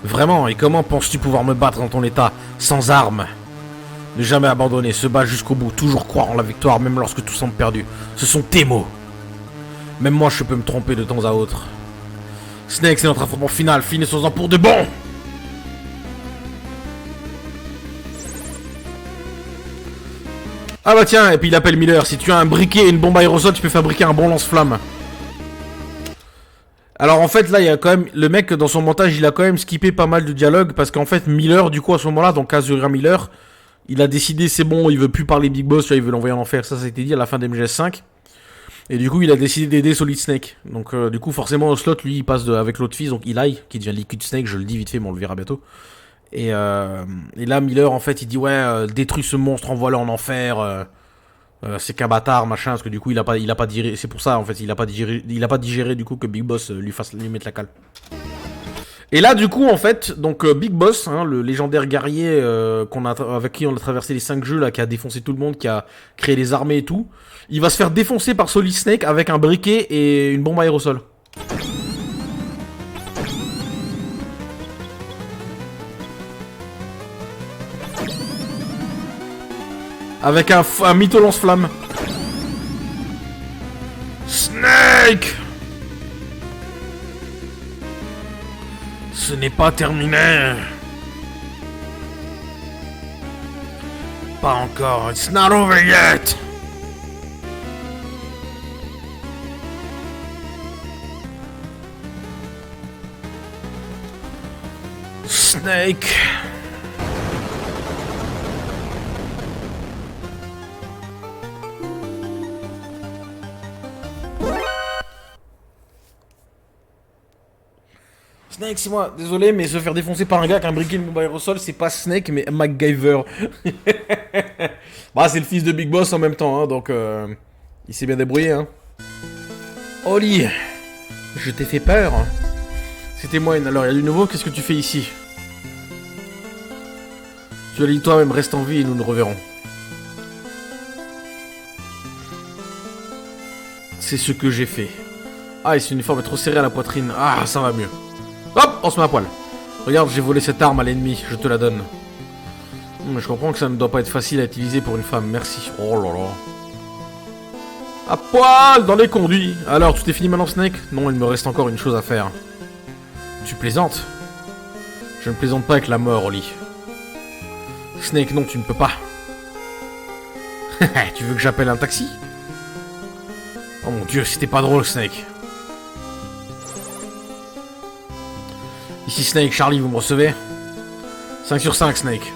Vraiment, et comment penses-tu pouvoir me battre dans ton état, sans armes? Ne jamais abandonner, se battre jusqu'au bout, toujours croire en la victoire, même lorsque tout semble perdu. Ce sont tes mots. Même moi, je peux me tromper de temps à autre. Snake, c'est notre affrontement final, finissons-en pour de bon! Ah bah tiens, et puis il appelle Miller, si tu as un briquet et une bombe aérosol, tu peux fabriquer un bon lance-flamme. Alors en fait là il y a quand même, le mec dans son montage il a quand même skippé pas mal de dialogue, parce qu'en fait Miller du coup à ce moment là, donc Azura Miller, il a décidé c'est bon, il veut plus parler Big Boss, il veut l'envoyer en enfer, ça a été dit à la fin d'MGS5. Et du coup il a décidé d'aider Solid Snake. Donc du coup forcément au slot lui il passe avec l'autre fils, donc Eli, qui devient Liquid Snake, je le dis vite fait mais on le verra bientôt. Et là Miller en fait il dit ouais détruis ce monstre, envoie-le en enfer, c'est qu'un bâtard machin, parce que du coup il a pas digéré, c'est pour ça en fait il a pas digéré du coup que Big Boss lui mette la cale. Et là du coup en fait donc Big Boss, hein, le légendaire guerrier avec qui on a traversé les 5 jeux là, qui a défoncé tout le monde, qui a créé les armées et tout, il va se faire défoncer par Solid Snake avec un briquet et une bombe aérosol. Avec un mytho lance-flamme. Snake! Ce n'est pas terminé. Pas encore. It's not over yet. Snake. Snake, c'est moi, désolé, mais se faire défoncer par un gars qui a un briquet de bombe aérosol, c'est pas Snake, mais MacGyver. Bah, c'est le fils de Big Boss en même temps, hein, donc il s'est bien débrouillé, hein. Oli, je t'ai fait peur. C'était moi, alors il y a du nouveau, qu'est-ce que tu fais ici? Tu as dit toi-même, reste en vie et nous nous reverrons. C'est ce que j'ai fait. Ah, et ce uniforme est trop serré à la poitrine. Ah, ça va mieux. Hop, on se met à poil. Regarde, j'ai volé cette arme à l'ennemi, je te la donne. Je comprends que ça ne doit pas être facile à utiliser pour une femme, merci. Oh là là. À poil dans les conduits. Alors, tout est fini maintenant, Snake? Non, il me reste encore une chose à faire. Tu plaisantes? Je ne plaisante pas avec la mort, Oli. Snake, non, tu ne peux pas. Tu veux que j'appelle un taxi? Oh mon dieu, c'était pas drôle, Snake. Ici Snake, Charlie, vous me recevez? 5 sur 5, Snake.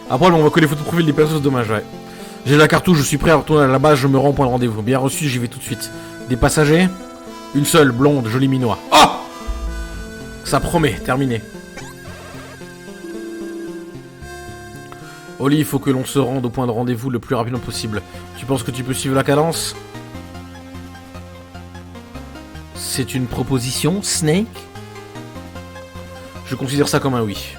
Après, on va coller les photos de profil des persos, c'est dommage, ouais. J'ai la cartouche, je suis prêt à retourner à la base, je me rends au point de rendez-vous. Bien reçu, j'y vais tout de suite. Des passagers? Une seule, blonde, jolie minois. Oh! Ça promet, terminé. Oli, il faut que l'on se rende au point de rendez-vous le plus rapidement possible. Tu penses que tu peux suivre la cadence? C'est une proposition, Snake? Je considère ça comme un oui.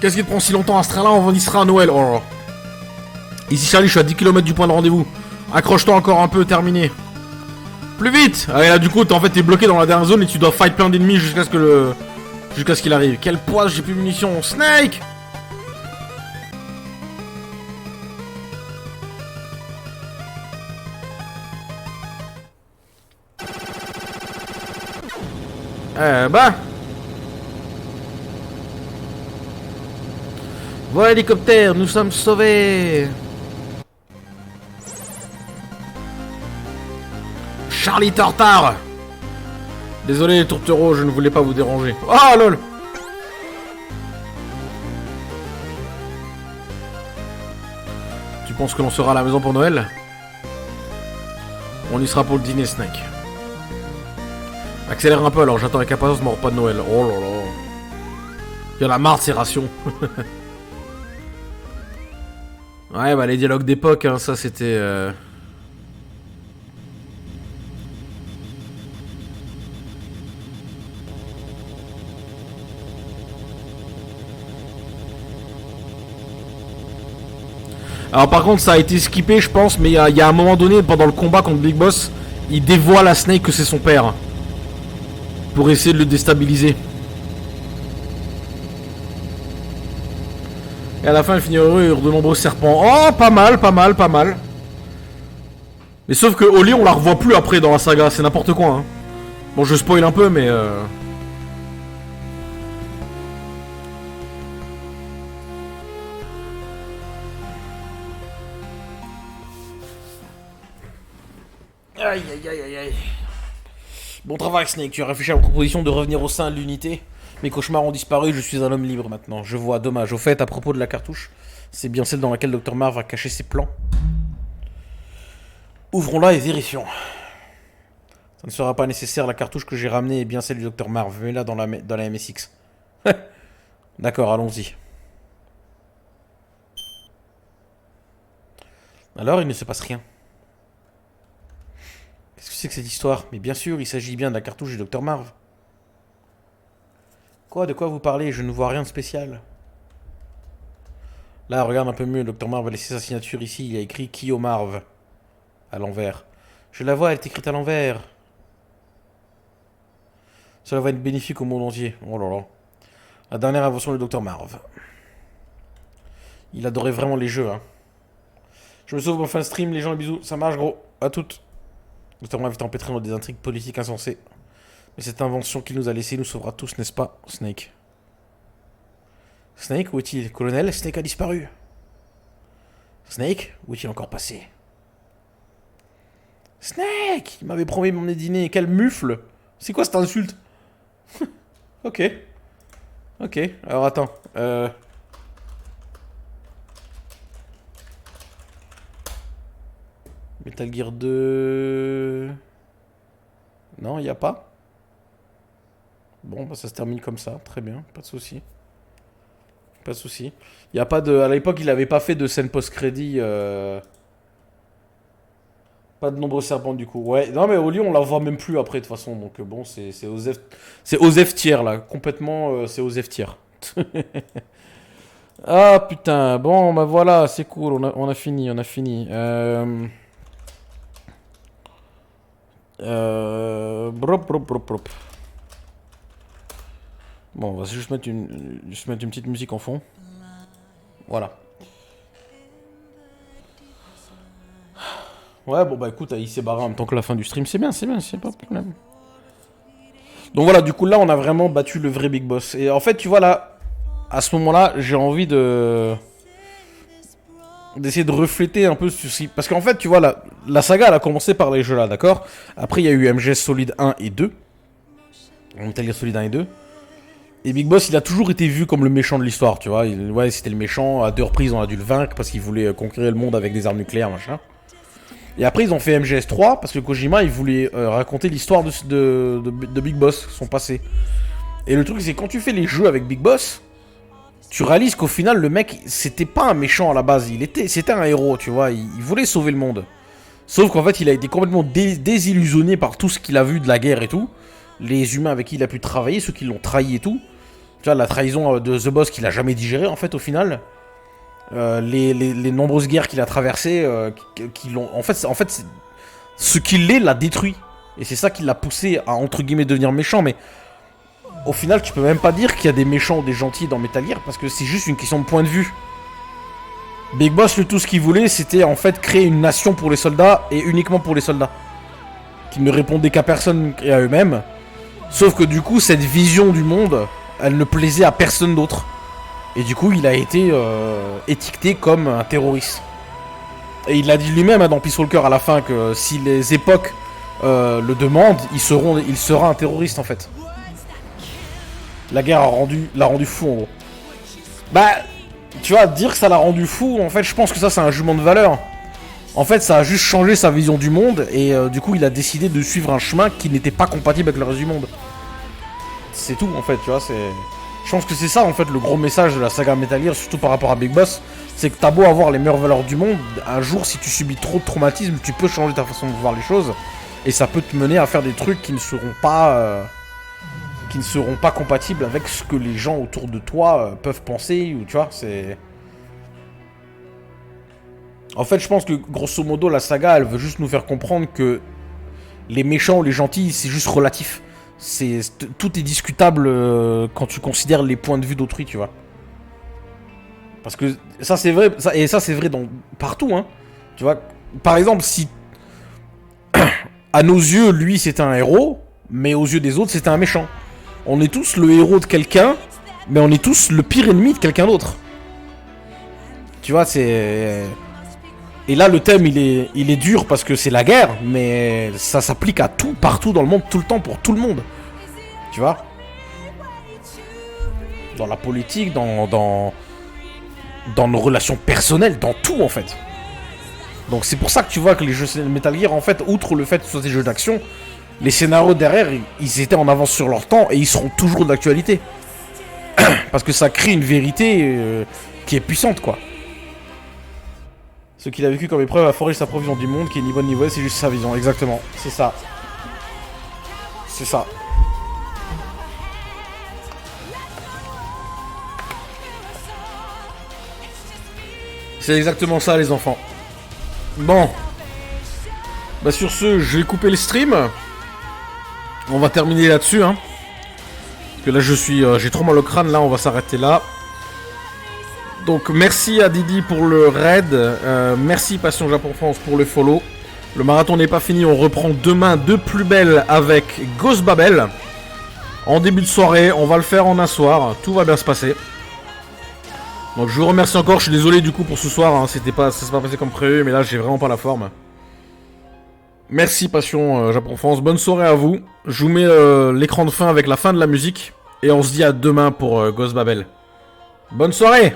Qu'est-ce qui te prend si longtemps à ce train-là? On y sera à Noël. Oh. Ici Charlie, je suis à 10 km du point de rendez-vous. Accroche-toi encore un peu, terminé. Plus vite! Allez, là du coup, en fait, t'es bloqué dans la dernière zone et tu dois fight plein d'ennemis jusqu'à ce que jusqu'à ce qu'il arrive. Quel poids, j'ai plus de munitions. Snake! Bah. Voilà l'hélicoptère, nous sommes sauvés. Charlie Tartare. Désolé les tourtereaux, je ne voulais pas vous déranger. Ah lol. Tu penses que l'on sera à la maison pour Noël? On y sera pour le dîner, Snake. Accélère un peu alors, j'attends avec impatience mon repas de Noël. Oh là là. Il y en a marre de ces rations. Ouais, bah les dialogues d'époque, hein, ça c'était... Alors par contre ça a été skippé je pense, mais il y a un moment donné pendant le combat contre Big Boss, il dévoile à Snake que c'est son père. Pour essayer de le déstabiliser. Et à la fin il finit heureux et de nombreux serpents. Oh pas mal, pas mal, pas mal. Mais sauf que Oli on la revoit plus après dans la saga, c'est n'importe quoi hein. Bon je spoil un peu mais Aïe aïe aïe aïe aïe. Bon travail Snake, tu as réfléchi à la proposition de revenir au sein de l'unité. Mes cauchemars ont disparu, je suis un homme libre maintenant. Je vois, dommage. Au fait, à propos de la cartouche, c'est bien celle dans laquelle Dr Marv va cacher ses plans. Ouvrons-la et vérifions. Ça ne sera pas nécessaire, la cartouche que j'ai ramenée est bien celle du Dr Marv. Mets-la dans la MSX. D'accord, allons-y. Alors, il ne se passe rien. Qu'est-ce que c'est que cette histoire? Mais bien sûr, il s'agit bien de la cartouche du Dr Marv. Quoi? De quoi vous parlez? Je ne vois rien de spécial. Là, regarde un peu mieux. Dr Marv a laissé sa signature ici. Il a écrit Kyo Marv. À l'envers. Je la vois, elle est écrite à l'envers. Cela va être bénéfique au monde entier. Oh là là. La dernière invention du Dr Marv. Il adorait vraiment les jeux, hein. Je me sauve en fin de stream, les gens, bisous. Ça marche, gros. À toutes. Dr Marv est empêtré dans des intrigues politiques insensées. Mais cette invention qu'il nous a laissée nous sauvera tous, n'est-ce pas, Snake? Snake, où est-il? Colonel, Snake a disparu. Snake, où est-il encore passé? Snake! Il m'avait promis mon dîner. Quel mufle! C'est quoi cette insulte? Ok. Ok, alors attends. Metal Gear 2... Non, il n'y a pas. Bon, bah ça se termine comme ça, très bien, pas de souci. Pas de souci. Il n'y a pas de... À l'époque, il n'avait pas fait de scène post-crédit. Pas de nombreux serpents du coup. Ouais, non mais Oli, on la voit même plus après de toute façon. Donc bon, c'est Osef... C'est Osef tiers là, complètement, c'est Osef tiers. Ah putain, bon bah voilà, c'est cool, on a fini, on a fini. Brop, brop, brop, brop. Bon, on va juste mettre une petite musique en fond. Voilà. Ouais, bon bah écoute, il s'est barré en même temps que la fin du stream, c'est bien, c'est pas de problème. Donc voilà, du coup là, on a vraiment battu le vrai Big Boss. Et en fait, tu vois là, à ce moment-là, j'ai envie d'essayer de refléter un peu ceci. Parce qu'en fait, tu vois, la saga, elle a commencé par les jeux là, d'accord? Après, il y a eu MGS Solid 1 et 2. Metal Gear Solid 1 et 2. Et Big Boss, il a toujours été vu comme le méchant de l'histoire, tu vois. Ouais, c'était le méchant. À 2 reprises, on a dû le vaincre parce qu'il voulait conquérir le monde avec des armes nucléaires, machin. Et après, ils ont fait MGS 3 parce que Kojima, il voulait raconter l'histoire de Big Boss, son passé. Et le truc, c'est quand tu fais les jeux avec Big Boss, tu réalises qu'au final, le mec, c'était pas un méchant à la base. C'était un héros, tu vois. Il voulait sauver le monde. Sauf qu'en fait, il a été complètement désillusionné par tout ce qu'il a vu de la guerre et tout. Les humains avec qui il a pu travailler, ceux qui l'ont trahi et tout. Tu vois, la trahison de The Boss qu'il a jamais digéré, en fait, au final. Les nombreuses guerres qu'il a traversées, qui l'ont... En fait, ce qu'il est l'a détruit. Et c'est ça qui l'a poussé à, entre guillemets, devenir méchant. Mais au final, tu peux même pas dire qu'il y a des méchants ou des gentils dans Metal Gear, parce que c'est juste une question de point de vue. Big Boss, tout ce qu'il voulait, c'était en fait créer une nation pour les soldats, et uniquement pour les soldats. Qui ne répondaient qu'à personne et à eux-mêmes. Sauf que du coup, cette vision du monde, elle ne plaisait à personne d'autre. Et du coup, il a été étiqueté comme un terroriste. Et il l'a dit lui-même dans Peace Walker à la fin que si les époques le demande, il sera un terroriste en fait. La guerre l'a rendu fou en gros. Bah, tu vois, dire que ça l'a rendu fou, en fait, je pense que ça c'est un jugement de valeur. En fait, ça a juste changé sa vision du monde et du coup, il a décidé de suivre un chemin qui n'était pas compatible avec le reste du monde. C'est tout en fait, tu vois, c'est... Je pense que c'est ça en fait le gros message de la saga Metal Gear, surtout par rapport à Big Boss. C'est que t'as beau avoir les meilleures valeurs du monde, un jour si tu subis trop de traumatisme, tu peux changer ta façon de voir les choses. Et ça peut te mener à faire des trucs qui ne seront pas compatibles avec ce que les gens autour de toi peuvent penser, ou tu vois, c'est... En fait, je pense que grosso modo, la saga, elle veut juste nous faire comprendre que les méchants ou les gentils, c'est juste relatif. Tout est discutable quand tu considères les points de vue d'autrui, tu vois. Parce que ça c'est vrai, ça c'est vrai partout, hein. Tu vois, par exemple, si à nos yeux, lui c'était un héros, mais aux yeux des autres c'était un méchant. On est tous le héros de quelqu'un, mais on est tous le pire ennemi de quelqu'un d'autre. Tu vois, c'est... Et là le thème il est dur parce que c'est la guerre, mais ça s'applique à tout, partout dans le monde, tout le temps, pour tout le monde. Tu vois, dans la politique, dans nos relations personnelles, dans tout en fait. Donc c'est pour ça que tu vois que les jeux Metal Gear, en fait, outre le fait que ce soit des jeux d'action, les scénarios derrière, ils étaient en avance sur leur temps et ils seront toujours d'actualité. Parce que ça crée une vérité qui est puissante, quoi. Ce qu'il a vécu comme épreuve a forgé sa propre vision du monde, qui est ni bonne ni mauvaise, c'est juste sa vision, exactement. C'est ça. C'est ça. C'est exactement ça, les enfants. Bon. Bah sur ce, je vais couper le stream. On va terminer là-dessus, hein. Parce que là, j'ai trop mal au crâne, là, on va s'arrêter là. Donc merci à Didi pour le raid, merci Passion Japon France pour le follow. Le marathon n'est pas fini, on reprend demain de plus belle avec Ghost Babel. En début de soirée, on va le faire en un soir, tout va bien se passer. Donc je vous remercie encore, je suis désolé du coup pour ce soir, hein, ça s'est pas passé comme prévu, mais là j'ai vraiment pas la forme. Merci Passion Japon France, bonne soirée à vous. Je vous mets l'écran de fin avec la fin de la musique, et on se dit à demain pour Ghost Babel. Bonne soirée!